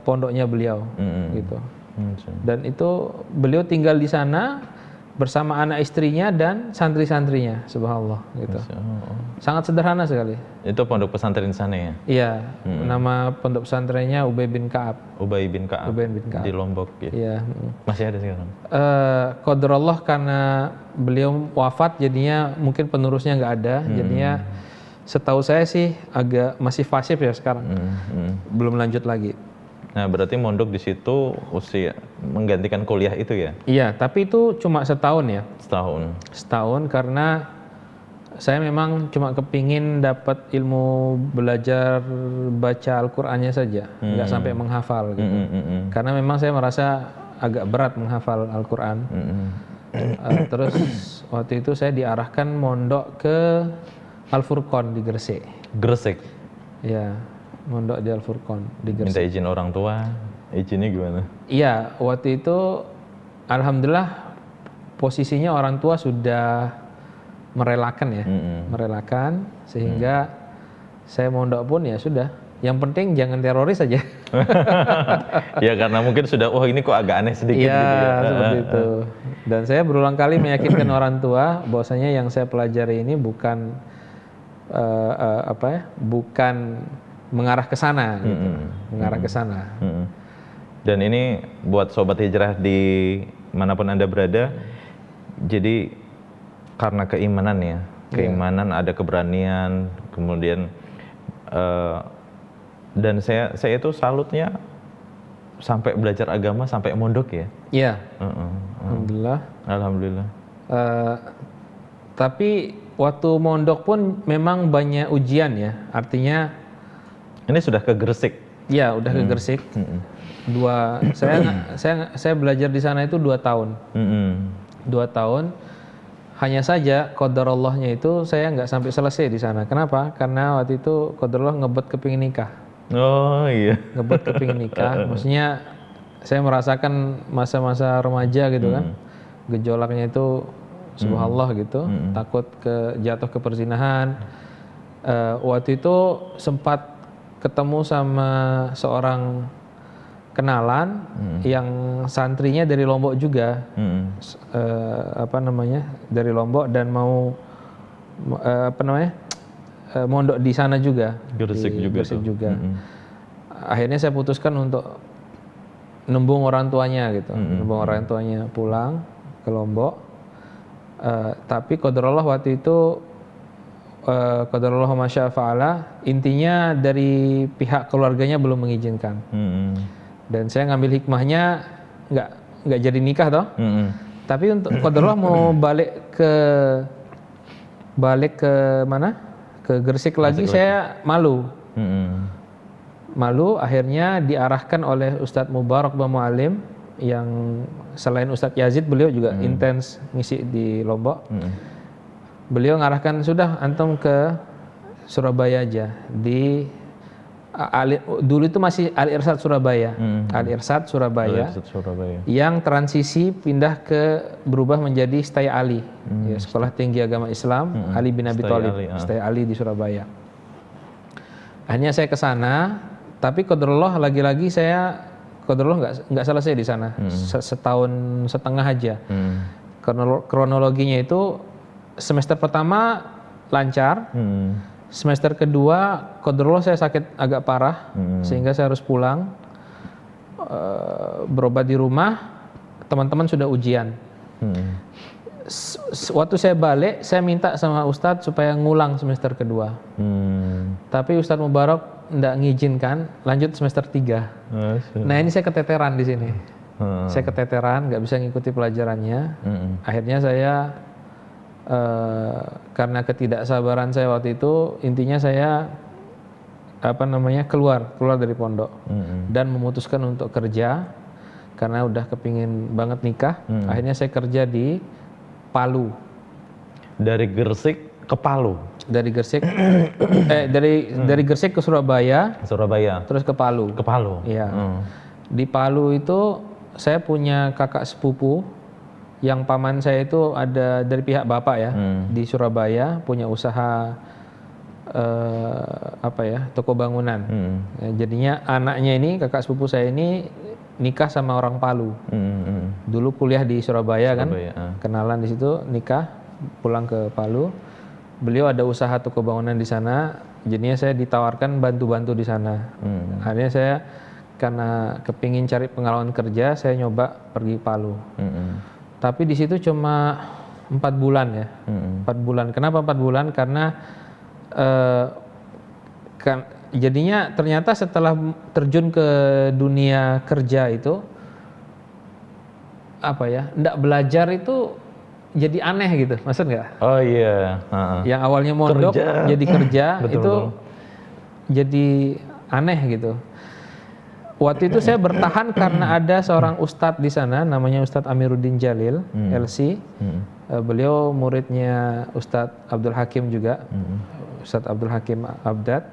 A: pondoknya beliau gitu. Dan itu beliau tinggal di sana bersama anak istrinya dan santri-santrinya, subhanallah gitu. Sangat sederhana sekali.
C: Itu pondok pesantren sana ya?
A: Iya, nama pondok pesantrennya Ubay bin Ka'ab.
C: Ubay bin Ka'ab. Di Lombok ya. Iya. Masih ada sekarang?
A: Qadarullah karena beliau wafat jadinya mungkin penerusnya nggak ada, jadinya setahu saya sih agak masih fasib ya sekarang. Belum lanjut lagi.
C: Nah, berarti mondok di situ usia menggantikan kuliah itu ya?
A: Iya, tapi itu cuma setahun ya. Setahun karena saya memang cuma kepingin dapat ilmu belajar baca Al-Qur'annya saja, nggak sampai menghafal gitu. Karena memang saya merasa agak berat menghafal Al-Qur'an. Terus waktu itu saya diarahkan mondok ke Al-Furqon di Gresik.
C: Gresik?
A: Ya. Mondok di Al-Furqon di Gresik.
C: Minta izin orang tua, izinnya gimana?
A: Iya, waktu itu alhamdulillah posisinya orang tua sudah merelakan ya, merelakan sehingga saya mondok pun ya sudah. Yang penting jangan teroris aja.
C: Ya karena mungkin sudah, ini kok agak aneh sedikit
A: gitu ya. Seperti itu. Dan saya berulang kali meyakinkan orang tua bahwasanya yang saya pelajari ini bukan bukan mengarah ke sana gitu. Mengarah ke sana.
C: Dan ini buat sobat hijrah di manapun Anda berada, jadi karena keimanan ya, keimanan ada keberanian, kemudian dan saya itu salutnya sampai belajar agama sampai mondok ya.
A: Iya. Alhamdulillah. Tapi waktu mondok pun memang banyak ujian ya, artinya
C: ini sudah ke Gresik.
A: Iya, udah ke Gresik. Saya belajar di sana itu 2 tahun. 2 tahun. Hanya saja qadarallahnya itu saya nggak sampai selesai di sana. Kenapa? Karena waktu itu qadarullah ngebet kepingin nikah.
C: Oh iya.
A: Ngebet kepingin nikah. Maksudnya saya merasakan masa-masa remaja gitu kan. Gejolaknya itu subhanallah gitu. Takut jatuh ke perzinahan. Waktu itu sempat ketemu sama seorang kenalan yang santrinya dari Lombok juga, dari Lombok dan mau mondok di sana juga,
C: Gresik
A: di
C: juga.
A: Gresik juga. Akhirnya saya putuskan untuk nembung orang tuanya gitu, nembung orang tuanya pulang ke Lombok. Tapi qadarullah waktu itu qadarullah masya fa'ala, intinya dari pihak keluarganya belum mengizinkan. Dan saya ngambil hikmahnya nggak jadi nikah toh. Tapi untuk qadarullah mau balik ke mana? Ke Gresik lagi saya malu. Malu, akhirnya diarahkan oleh Ustadz Mubarak bin Mu'alim yang selain Ustadz Yazid beliau juga intens ngisi di Lombok. Beliau ngarahkan, sudah antum ke Surabaya aja, dulu itu masih Al Irsyad Surabaya. Al Irsyad Surabaya yang transisi pindah berubah menjadi Setai Ali, ya, Sekolah Tinggi Agama Islam Ali bin Abi Thalib, Setai Ali di Surabaya. Akhirnya saya ke sana, tapi qadarullah lagi-lagi saya nggak selesai di sana, setahun setengah aja. Kronologinya itu semester pertama lancar, semester kedua qadarullah saya sakit agak parah, sehingga saya harus pulang berobat di rumah. Teman-teman sudah ujian. Waktu saya balik, saya minta sama Ustadz supaya ngulang semester kedua. Tapi Ustadz Mubarak nggak ngizinkan, lanjut semester 3. Nah ini saya keteteran di sini. Saya keteteran, nggak bisa ngikuti pelajarannya. Akhirnya saya karena ketidaksabaran saya waktu itu, intinya saya keluar dari pondok dan memutuskan untuk kerja karena udah kepingin banget nikah. Akhirnya saya kerja di Palu.
C: Dari Gresik ke Palu.
A: Dari Gresik dari Gresik ke Surabaya, terus ke Palu. Iya. Di Palu itu saya punya kakak sepupu yang paman saya itu ada dari pihak bapak ya, di Surabaya, punya usaha toko bangunan. Jadinya anaknya ini, kakak sepupu saya ini nikah sama orang Palu. Dulu kuliah di Surabaya kan, kenalan di situ, nikah, pulang ke Palu. Beliau ada usaha toko bangunan di sana, jadinya saya ditawarkan bantu-bantu di sana. Akhirnya saya karena kepingin cari pengalaman kerja, saya nyoba pergi Palu. Tapi di situ cuma 4 bulan ya. 4 bulan. Kenapa 4 bulan? Karena jadinya ternyata setelah terjun ke dunia kerja itu nggak belajar itu jadi aneh gitu, maksud nggak?
C: Oh iya.
A: Yang awalnya mondok jadi kerja itu jadi aneh gitu. Waktu itu saya bertahan karena ada seorang ustadz di sana, namanya Ustadz Amiruddin Jalil, LC. Beliau muridnya Ustadz Abdul Hakim juga, Ustadz Abdul Hakim Abdad.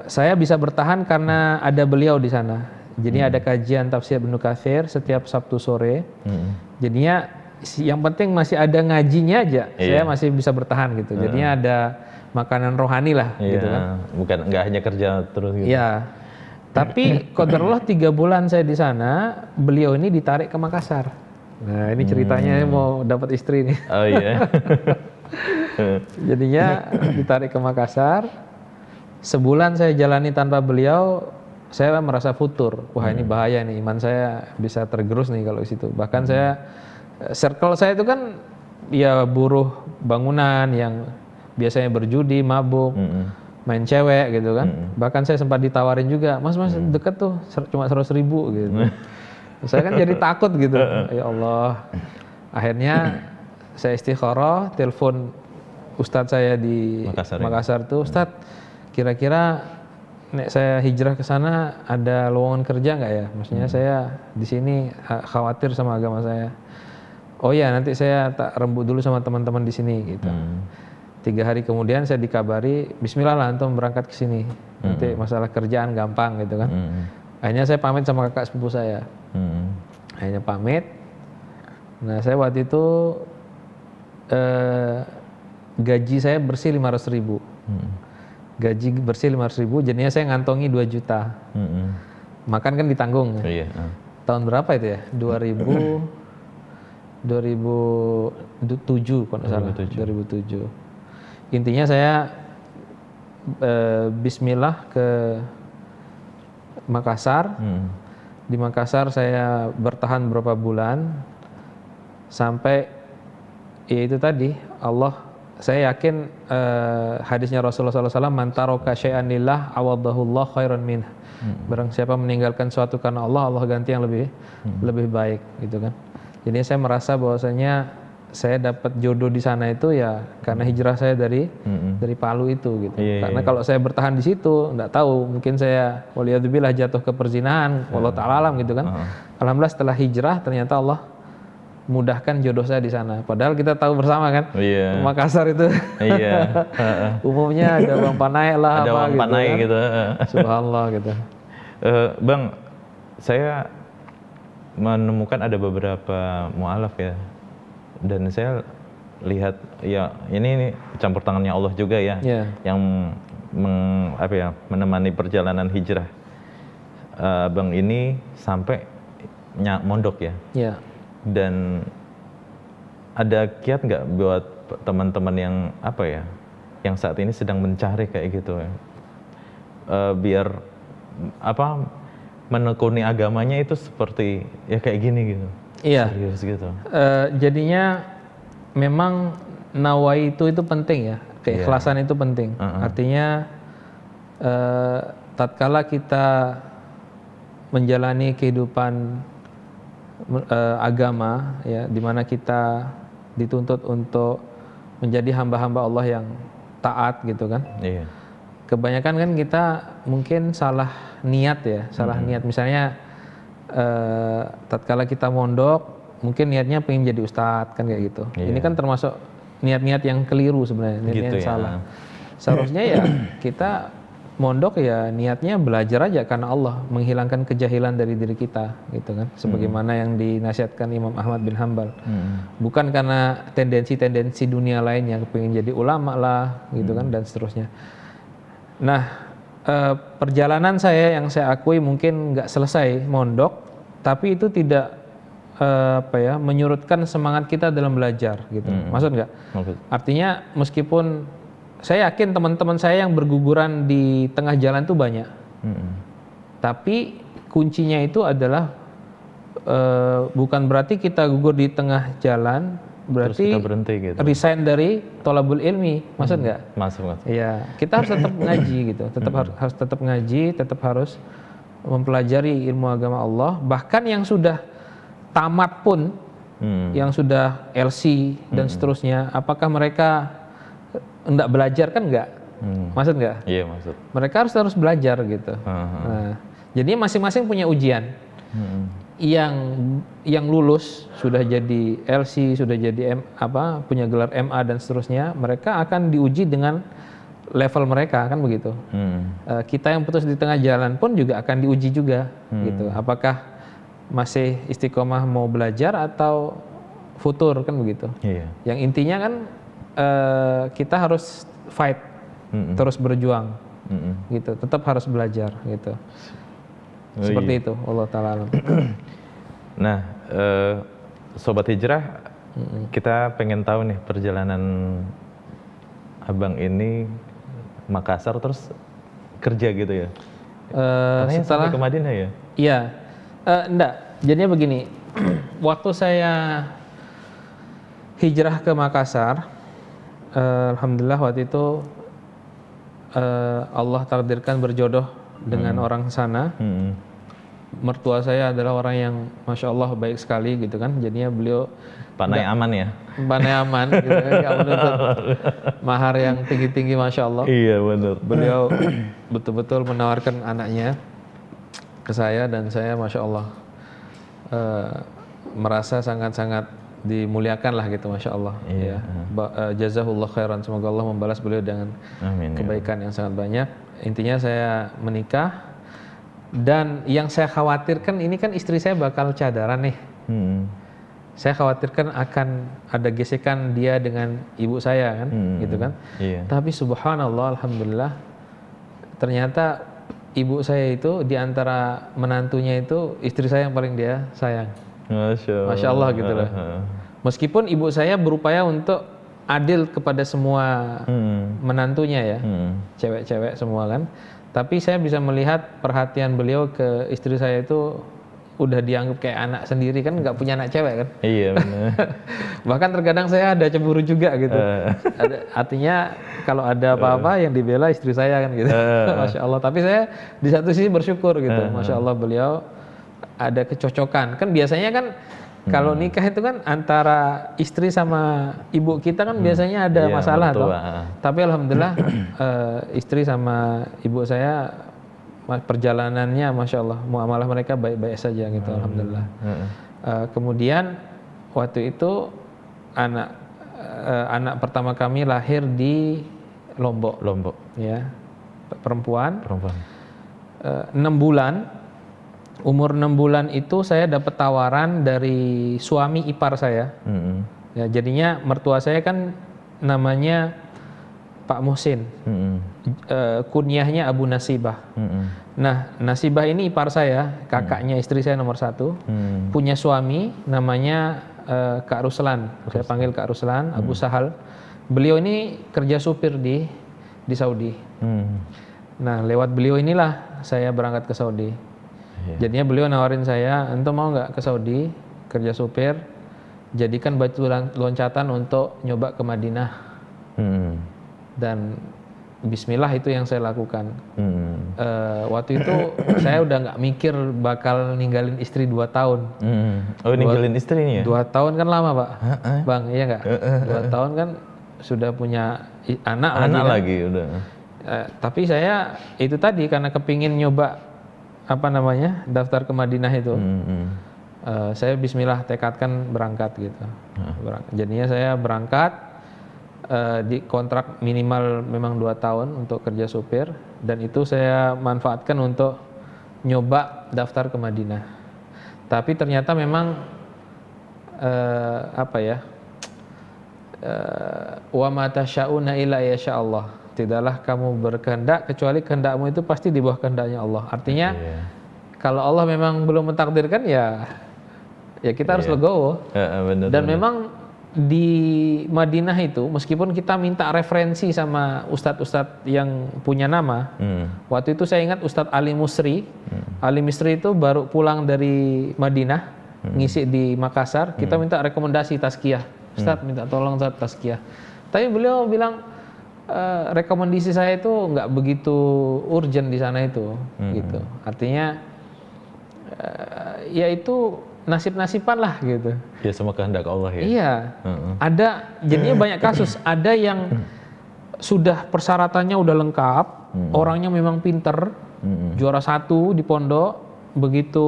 A: Saya bisa bertahan karena ada beliau di sana. Jadi ada kajian tafsir Ibnu Katsir setiap Sabtu sore. Jadinya yang penting masih ada ngajinya aja, saya masih bisa bertahan gitu. Jadinya ada makanan rohani lah gitu kan.
C: Bukan nggak hanya kerja terus gitu.
A: Iya. Tapi qadarullah 3 bulan saya di sana, beliau ini ditarik ke Makassar. Nah ini ceritanya mau dapat istri nih.
C: Oh iya.
A: Jadinya ditarik ke Makassar. Sebulan saya jalani tanpa beliau, saya merasa futur. Wah ini bahaya nih, iman saya bisa tergerus nih kalau di situ. Bahkan circle saya itu kan ya buruh bangunan yang biasanya berjudi, mabuk, main cewek gitu kan. Bahkan saya sempat ditawarin juga, mas deket tuh cuma 100.000 gitu. Saya kan jadi takut gitu. Ya Allah. Akhirnya saya istikharah, telepon ustadz saya di Makassar tuh, Ustadz kira-kira nek saya hijrah ke sana ada lowongan kerja nggak ya? Maksudnya saya di sini khawatir sama agama saya. Oh ya nanti saya tak rembuk dulu sama teman-teman di sini gitu. 3 hari kemudian saya dikabari, Bismillah lah antum berangkat ke sini. Nanti masalah kerjaan gampang gitu kan. Akhirnya saya pamit sama kakak sepupu saya. Akhirnya pamit. Nah saya waktu itu gaji saya bersih 500.000. Gaji bersih 500.000, jadinya saya ngantongi 2 juta. makan kan ditanggung.
C: Iya.
A: Tahun berapa itu ya? 2007 kalau nggak salah. 2007. Intinya saya Bismillah ke Makassar. Di Makassar saya bertahan berapa bulan sampai ya itu tadi saya yakin hadisnya Rasulullah SAW, man taraka syai'an lillah awadahullah khairan minhu. Barang siapa meninggalkan suatu karena Allah, Allah ganti yang lebih baik gitu kan. Jadi saya merasa bahwasanya saya dapat jodoh di sana itu ya karena hijrah saya dari Palu itu gitu. Karena kalau saya bertahan di situ, nggak tahu, mungkin saya waliyadzubillah jatuh ke perzinahan, wallahu ta'ala alam gitu kan. Alhamdulillah setelah hijrah ternyata Allah mudahkan jodoh saya di sana. Padahal kita tahu bersama kan, Makassar itu umumnya ada uang panai lah,
C: ada uang panai gitu.
A: Subhanallah gitu.
C: Bang, saya menemukan ada beberapa mu'alaf ya, dan saya lihat ya ini campur tangannya Allah juga ya, yang menemani perjalanan hijrah Bang ini sampai mondok ya. Dan ada kiat nggak buat teman-teman yang yang saat ini sedang mencari kayak gitu ya, biar menekuni agamanya itu seperti ya kayak gini gitu.
A: Iya.
C: Serius gitu.
A: Jadinya memang nawaitu itu penting ya, keikhlasan itu penting. Artinya tatkala kita menjalani kehidupan agama ya, di mana kita dituntut untuk menjadi hamba-hamba Allah yang taat gitu kan. Kebanyakan kan kita mungkin salah niat ya, niat. Misalnya tatkala kita mondok mungkin niatnya pengen jadi ustadz kan kayak gitu. Ini kan termasuk niat-niat yang keliru sebenarnya, niat yang salah. Seharusnya ya kita mondok ya niatnya belajar aja karena Allah, menghilangkan kejahilan dari diri kita gitu kan, sebagaimana yang dinasihatkan Imam Ahmad bin Hanbal. Bukan karena tendensi-tendensi dunia lainnya, pengen jadi ulama lah gitu kan, dan seterusnya. Nah, perjalanan saya yang saya akui mungkin nggak selesai mondok, tapi itu tidak menyurutkan semangat kita dalam belajar gitu. Maksud nggak? Artinya meskipun saya yakin teman-teman saya yang berguguran di tengah jalan itu banyak, tapi kuncinya itu adalah bukan berarti kita gugur di tengah jalan, berarti
C: kita berhenti gitu.
A: Resign dari tholabul ilmi, maksud nggak?
C: Masuk.
A: Iya, kita harus tetap ngaji gitu, harus tetap ngaji, tetap harus mempelajari ilmu agama Allah. Bahkan yang sudah tamat pun, yang sudah LC dan seterusnya, apakah mereka enggak belajar? Kan enggak. Maksud enggak?
C: Iya, maksud.
A: Mereka harus belajar gitu. Nah, jadi masing-masing punya ujian. Yang lulus sudah jadi LC, sudah jadi punya gelar MA dan seterusnya, mereka akan diuji dengan level mereka, kan begitu. Kita yang putus di tengah jalan pun juga akan diuji juga gitu. Apakah masih istiqomah mau belajar atau futur, kan begitu. Yang intinya kan kita harus fight, terus berjuang, gitu. Tetap harus belajar, gitu. Seperti itu, Allah Ta'ala alam.
C: Nah, Sobat Hijrah, kita pengen tahu nih perjalanan Abang ini Makassar terus kerja gitu ya. Setelah sampai ke Madinah ya?
A: Iya, enggak. Jadinya begini, waktu saya hijrah ke Makassar, alhamdulillah waktu itu Allah takdirkan berjodoh dengan orang sana. Mertua saya adalah orang yang masya Allah baik sekali gitu kan. Jadinya beliau
C: panai aman ya.
A: Panai aman gitu kan, nggak menuntut mahar yang tinggi-tinggi, masya Allah.
C: Iya benar.
A: Beliau betul-betul menawarkan anaknya ke saya, dan saya masya Allah merasa sangat-sangat dimuliakan lah gitu, masya Allah.
C: Iya.
A: Jazahullah khairan, semoga Allah membalas beliau dengan kebaikan yang sangat banyak. Intinya saya menikah, dan yang saya khawatirkan ini kan istri saya bakal cadaran nih. Saya khawatirkan akan ada gesekan dia dengan ibu saya kan, gitu kan. Tapi subhanallah, alhamdulillah, ternyata ibu saya itu di antara menantunya itu istri saya yang paling dia sayang. Masya Allah gitu loh. Meskipun ibu saya berupaya untuk adil kepada semua menantunya ya, cewek-cewek semua kan. Tapi saya bisa melihat perhatian beliau ke istri saya itu udah dianggap kayak anak sendiri kan, nggak punya anak cewek kan.
C: Iya benar.
A: Bahkan terkadang saya ada cemburu juga gitu. Artinya kalau ada apa-apa yang dibela istri saya kan gitu. Masya Allah. Tapi saya di satu sisi bersyukur gitu. Masya Allah beliau ada kecocokan. Kan biasanya kan kalau nikah itu kan antara istri sama ibu kita kan biasanya ada masalah toh. Tapi alhamdulillah istri sama ibu saya perjalanannya Masya Allah, muamalah mereka baik-baik saja gitu, alhamdulillah. Kemudian waktu itu anak pertama kami lahir di Lombok, ya, perempuan. 6 bulan. Umur 6 bulan itu saya dapat tawaran dari suami ipar saya. Ya, jadinya mertua saya kan namanya Pak Muhsin. Kunyahnya Abu Nasibah. Nah, Nasibah ini ipar saya, kakaknya istri saya nomor 1. Punya suami namanya Kak Ruslan. Saya panggil Kak Ruslan, Abu Sahal. Beliau ini kerja supir di Saudi. Nah, lewat beliau inilah saya berangkat ke Saudi. Jadinya beliau nawarin saya, "Antum mau nggak ke Saudi kerja supir? Jadikan batu loncatan untuk nyoba ke Madinah." Dan Bismillah itu yang saya lakukan. Waktu itu saya udah nggak mikir bakal ninggalin istri 2 tahun.
C: Oh, ninggalin istri ini ya?
A: 2 tahun kan lama Pak, Bang, iya nggak? 2 tahun kan sudah punya anak lagi.
C: Udah.
A: Tapi saya itu tadi karena kepingin nyoba daftar ke Madinah itu. Saya Bismillah tekadkan berangkat gitu. Jadinya saya berangkat di kontrak minimal memang 2 tahun untuk kerja supir, dan itu saya manfaatkan untuk nyoba daftar ke Madinah. Tapi ternyata memang wa ma tasyauna illa yasha Allah. Tidaklah kamu berkehendak kecuali kehendakmu itu pasti di bawah kehendaknya Allah. Artinya kalau Allah memang belum mentakdirkan ya kita harus legowo. Dan memang di Madinah itu meskipun kita minta referensi sama ustadz-ustadz yang punya nama. Waktu itu saya ingat Ustadz Ali Misri. Ali Misri itu baru pulang dari Madinah, ngisi di Makassar. Kita minta rekomendasi tazkiyah. Ustadz minta tolong Ustadz tazkiyah. Tapi beliau bilang rekomendasi saya itu nggak begitu urgent di sana itu, gitu. Artinya ya itu nasib-nasiban lah gitu.
C: Ya sama kehendak Allah ya.
A: Iya. Ada jadinya banyak kasus. Ada yang sudah persyaratannya udah lengkap, orangnya memang pinter, juara 1 di pondok, begitu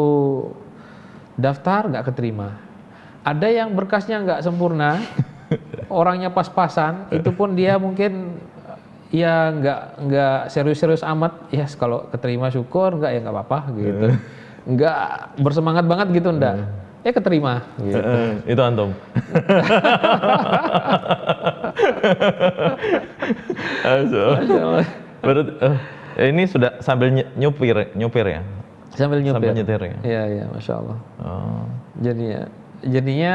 A: daftar nggak keterima. Ada yang berkasnya nggak sempurna, orangnya pas-pasan, itu pun dia mungkin ya nggak serius-serius amat. Ya kalau keterima syukur, nggak ya nggak apa-apa gitu. Nggak bersemangat banget gitu, ndak. Ya keterima. Gitu.
C: Itu antum. Berarti ini sudah sambil nyupir ya?
A: Sambil
C: nyetir ya?
A: Iya, Masya Allah. Jadinya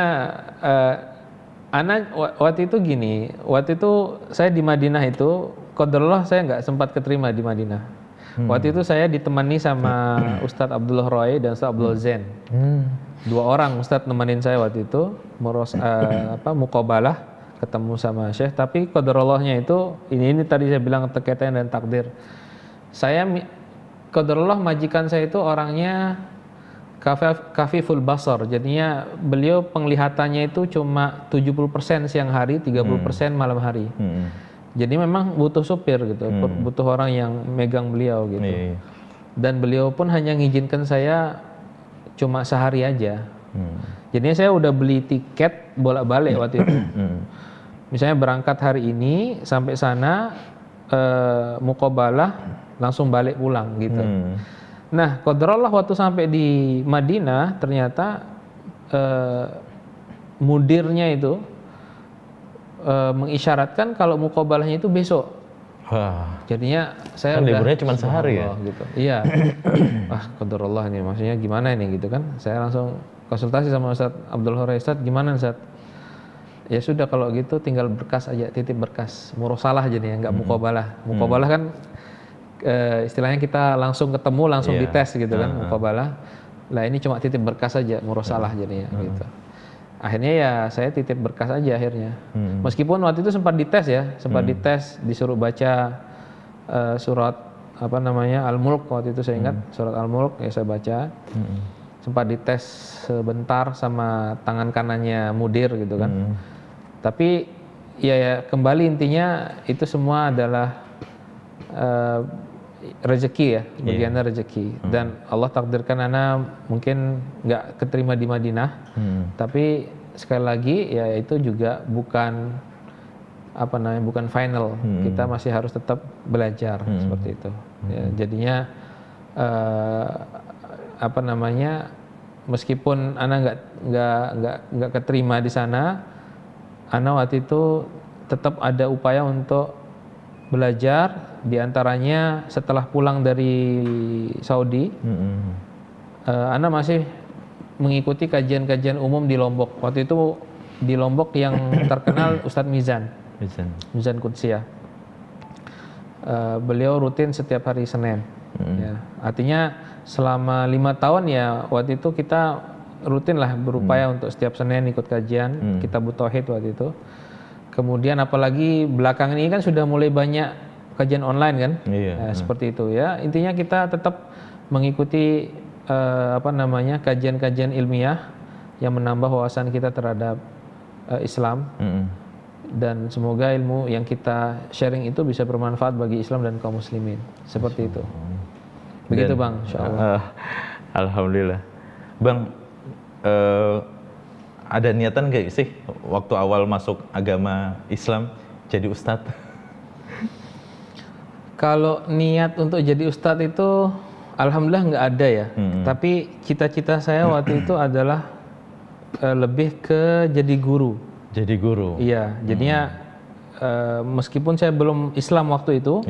A: anak waktu itu gini, waktu itu saya di Madinah itu, qadarullah saya nggak sempat keterima di Madinah. Waktu itu saya ditemani sama Ustadz Abdullah Roy dan Ustadz Abdul Zain. 2 orang Ustadz nemenin saya waktu itu, muqabalah, ketemu sama Syekh. Tapi qadarullahnya itu, ini tadi saya bilang terkaitan dan takdir. Saya qadarullah majikan saya itu orangnya kafiful basar, jadinya beliau penglihatannya itu cuma 70% siang hari, 30% malam hari. Jadi memang butuh supir gitu, butuh orang yang megang beliau gitu. Dan beliau pun hanya ngizinkan saya cuma sehari aja. Jadinya saya udah beli tiket bolak-balik waktu itu. Misalnya berangkat hari ini sampai sana, muqabalah, langsung balik pulang gitu. Nah, qadarullah waktu sampai di Madinah ternyata mudirnya itu mengisyaratkan kalau muqabalahnya itu besok.
C: Wah.
A: Jadinya saya
C: Kan
A: udah
C: liburnya cuma sehari ya?
A: gitu. Iya. Qadarullah nih, maksudnya gimana ini gitu kan. Saya langsung konsultasi sama Ustaz Abdul Horai, Ustaz gimana Ustaz? Ya sudah kalau gitu tinggal berkas aja, titip berkas. Murosalah jadinya, nggak muqabalah. Muqabalah kan istilahnya kita langsung ketemu, langsung dites gitu kan, muqabalah. Lah ini cuma titip berkas aja, murosalah jadinya gitu. Akhirnya ya saya titip berkas aja akhirnya. Meskipun waktu itu sempat dites ya, dites, disuruh baca surat apa namanya Al-Mulk, waktu itu saya ingat surat Al-Mulk ya saya baca. Sempat dites sebentar sama tangan kanannya mudir gitu kan. Tapi ya kembali intinya itu semua adalah rezeki ya, bagiannya rezeki. Dan Allah takdirkan ana mungkin nggak keterima di Madinah, tapi sekali lagi ya itu juga bukan apa namanya, bukan final. Kita masih harus tetap belajar seperti itu. Ya, jadinya apa namanya, meskipun ana nggak keterima di sana, ana waktu itu tetap ada upaya untuk belajar, diantaranya setelah pulang dari Saudi, ana masih mengikuti kajian-kajian umum di Lombok. Waktu itu di Lombok yang terkenal Ustadz Mizan Qudsiah. Beliau rutin setiap hari Senin. Ya, artinya selama 5 tahun ya waktu itu kita rutin lah berupaya untuk setiap Senin ikut kajian Kitabut Tauhid waktu itu. Kemudian apalagi belakangan ini kan sudah mulai banyak kajian online kan, seperti itu ya. Intinya kita tetap mengikuti apa namanya kajian-kajian ilmiah yang menambah wawasan kita terhadap Islam, dan semoga ilmu yang kita sharing itu bisa bermanfaat bagi Islam dan kaum muslimin. Seperti itu. Begitu Bang, insyaallah.
C: Alhamdulillah. Bang, ada niatan gak sih waktu awal masuk agama Islam jadi ustadz?
A: Kalau niat untuk jadi ustadz itu alhamdulillah nggak ada ya. Tapi cita-cita saya waktu itu adalah lebih ke jadi guru.
C: Jadi guru?
A: Iya, jadinya meskipun saya belum Islam waktu itu,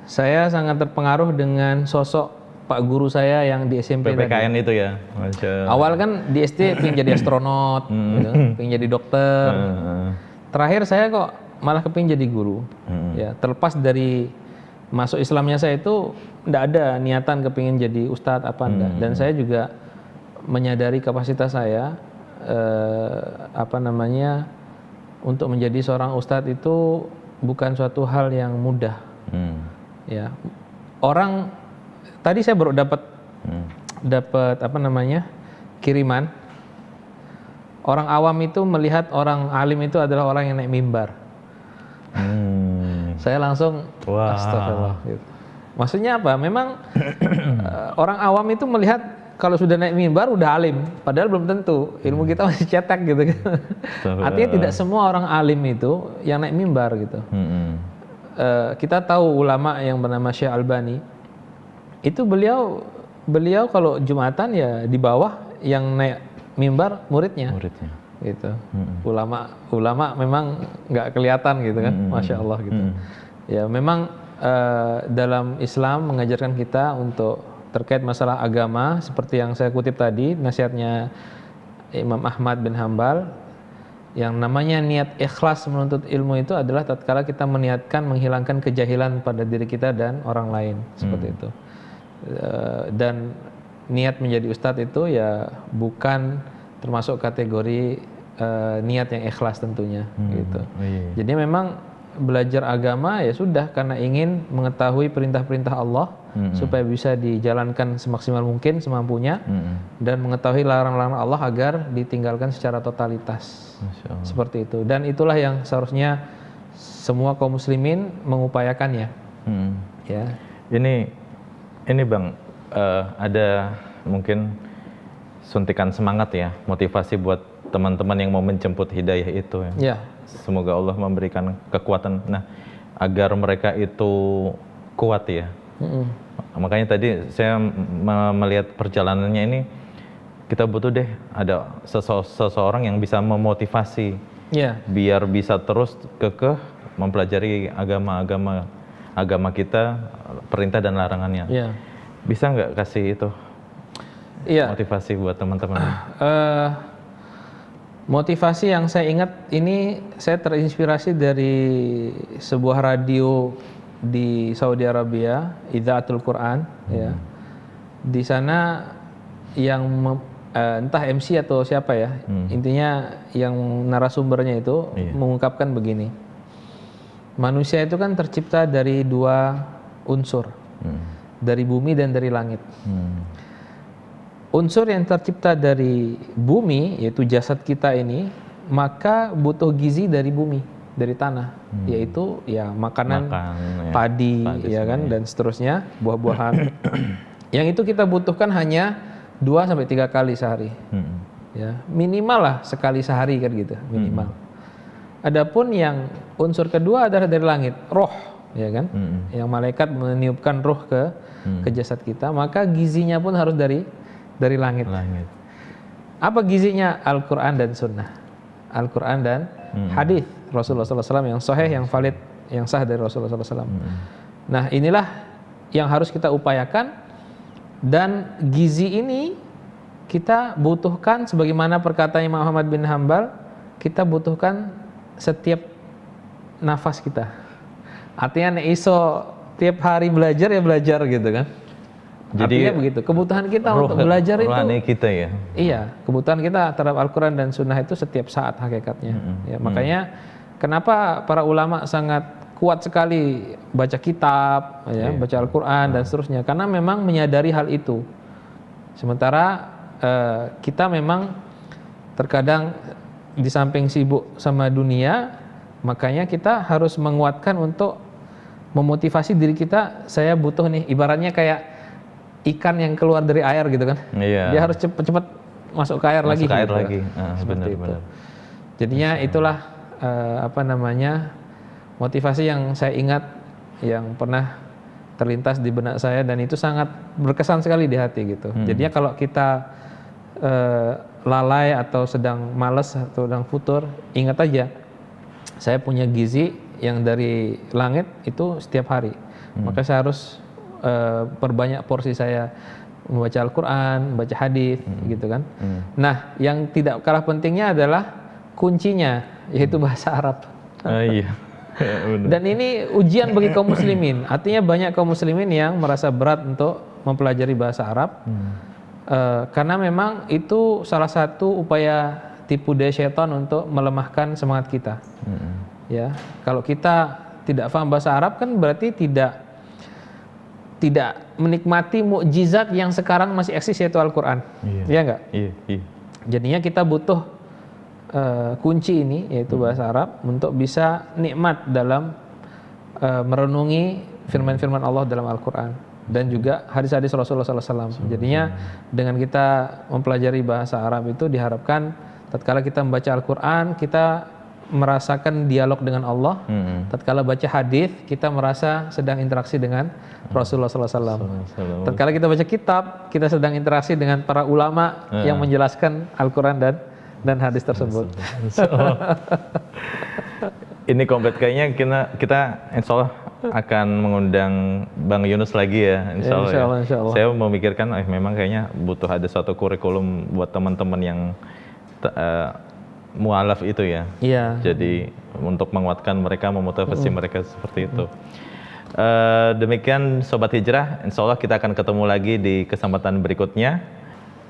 A: saya sangat terpengaruh dengan sosok Pak guru saya yang di SMP
C: PPKN
A: tadi.
C: itu ya? Masya.
A: Awal kan di SD pengen jadi astronot, gitu, pengen jadi dokter. Terakhir saya kok malah kepingin jadi guru. Ya, terlepas dari masuk Islamnya saya itu enggak ada niatan kepingin jadi ustadz apa enggak. Dan saya juga menyadari kapasitas saya apa namanya untuk menjadi seorang ustadz itu bukan suatu hal yang mudah. Ya, orang tadi saya baru dapat apa namanya kiriman. Orang awam itu melihat orang alim itu adalah orang yang naik mimbar. Saya langsung astagfirullah. Gitu. Maksudnya apa? Memang orang awam itu melihat kalau sudah naik mimbar udah alim, padahal belum tentu. Ilmu kita masih cetek gitu. Artinya tidak semua orang alim itu yang naik mimbar gitu. Kita tahu ulama yang bernama Syekh Albani. Itu beliau kalau Jumatan ya di bawah, yang naik mimbar muridnya. Gitu. Ulama memang nggak kelihatan gitu kan, masya Allah gitu. Ya memang dalam Islam mengajarkan kita untuk terkait masalah agama seperti yang saya kutip tadi nasihatnya Imam Ahmad bin Hambal, yang namanya niat ikhlas menuntut ilmu itu adalah tatkala kita meniatkan menghilangkan kejahilan pada diri kita dan orang lain, seperti itu. Dan niat menjadi ustadz itu ya bukan termasuk kategori niat yang ikhlas tentunya gitu. Jadi memang belajar agama ya sudah karena ingin mengetahui perintah-perintah Allah supaya bisa dijalankan semaksimal mungkin semampunya, dan mengetahui larang-larang Allah agar ditinggalkan secara totalitas. Seperti itu, dan itulah yang seharusnya semua kaum muslimin mengupayakannya. Ya.
C: Ini Bang, ada mungkin suntikan semangat ya, motivasi buat teman-teman yang mau menjemput hidayah itu ya. Semoga Allah memberikan kekuatan agar mereka itu kuat ya. Makanya tadi saya melihat perjalanannya ini, kita butuh deh ada seseorang yang bisa memotivasi biar bisa terus kekeh mempelajari agama-agama agama kita, perintah dan larangannya.
A: Iya.
C: Bisa nggak kasih itu motivasi buat teman-teman?
A: Motivasi yang saya ingat ini, saya terinspirasi dari sebuah radio di Saudi Arabia, Idzaatul Quran, ya. Di sana yang entah MC atau siapa ya, intinya yang narasumbernya itu mengungkapkan begini. Manusia itu kan tercipta dari dua unsur, dari bumi dan dari langit. Unsur yang tercipta dari bumi, yaitu jasad kita ini, maka butuh gizi dari bumi, dari tanah, yaitu ya makanan, padi ya kan, dan seterusnya, buah-buahan. Yang itu kita butuhkan hanya 2-3 kali sehari, ya minimal lah sekali sehari kan gitu, minimal. Adapun yang unsur kedua adalah dari langit, roh, ya kan, yang malaikat meniupkan roh ke jasad kita, maka gizinya pun harus dari langit. Apa gizinya? Al-Quran dan Sunnah, Al-Quran dan hadis Rasulullah SAW yang sahih, yang valid, yang sah dari Rasulullah SAW. Nah, inilah yang harus kita upayakan, dan gizi ini kita butuhkan sebagaimana perkataan Imam Ahmad bin Hanbal, kita butuhkan setiap nafas kita. Artinya iso tiap hari belajar ya belajar gitu kan. Jadi artinya begitu, kebutuhan kita untuk belajar itu
C: kita ya.
A: Iya, kebutuhan kita terhadap Al-Quran dan Sunnah itu setiap saat hakikatnya. Ya, makanya kenapa para ulama sangat kuat sekali baca kitab, ya, baca Al-Quran dan seterusnya, karena memang menyadari hal itu. Sementara kita memang terkadang di samping sibuk sama dunia, makanya kita harus menguatkan untuk memotivasi diri kita. Saya butuh nih, ibaratnya kayak ikan yang keluar dari air gitu kan. Dia harus cepat-cepat masuk ke air lagi. Benar. Jadinya itulah motivasi yang saya ingat, yang pernah terlintas di benak saya, dan itu sangat berkesan sekali di hati gitu. Jadinya kalau kita lalai atau sedang malas atau sedang futur, ingat aja saya punya gizi yang dari langit itu setiap hari. Maka saya harus perbanyak porsi saya membaca Al-Quran, membaca hadis, gitu kan. Nah, yang tidak kalah pentingnya adalah kuncinya, yaitu bahasa Arab. Dan ini ujian bagi kaum muslimin. Artinya banyak kaum muslimin yang merasa berat untuk mempelajari bahasa Arab, karena memang itu salah satu upaya tipu daya syaitan untuk melemahkan semangat kita. Ya, kalau kita tidak paham bahasa Arab kan berarti tidak menikmati mukjizat yang sekarang masih eksis, yaitu Al-Quran. Iya enggak? Iya. Jadinya kita butuh kunci ini, yaitu bahasa Arab, untuk bisa nikmat dalam merenungi firman-firman Allah dalam Al-Quran, dan juga hadis-hadis Rasulullah SAW. Jadinya dengan kita mempelajari bahasa Arab itu diharapkan tatkala kita membaca Al-Quran, kita merasakan dialog dengan Allah. Tatkala baca hadis, kita merasa sedang interaksi dengan Rasulullah SAW. Tatkala kita baca kitab, kita sedang interaksi dengan para ulama yang menjelaskan Al-Quran dan hadis tersebut.
C: Ini komplit, kayaknya kita insya Allah akan mengundang Bang Yunus lagi ya, insya Allah. Saya memikirkan memang kayaknya butuh ada suatu kurikulum buat teman-teman yang mualaf itu ya. Jadi untuk menguatkan mereka, memotivasi mereka seperti itu. Demikian Sobat Hijrah, insya Allah kita akan ketemu lagi di kesempatan berikutnya.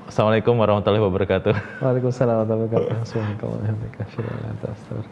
C: Assalamualaikum warahmatullahi wabarakatuh.
A: Waalaikumsalam warahmatullahi wabarakatuh.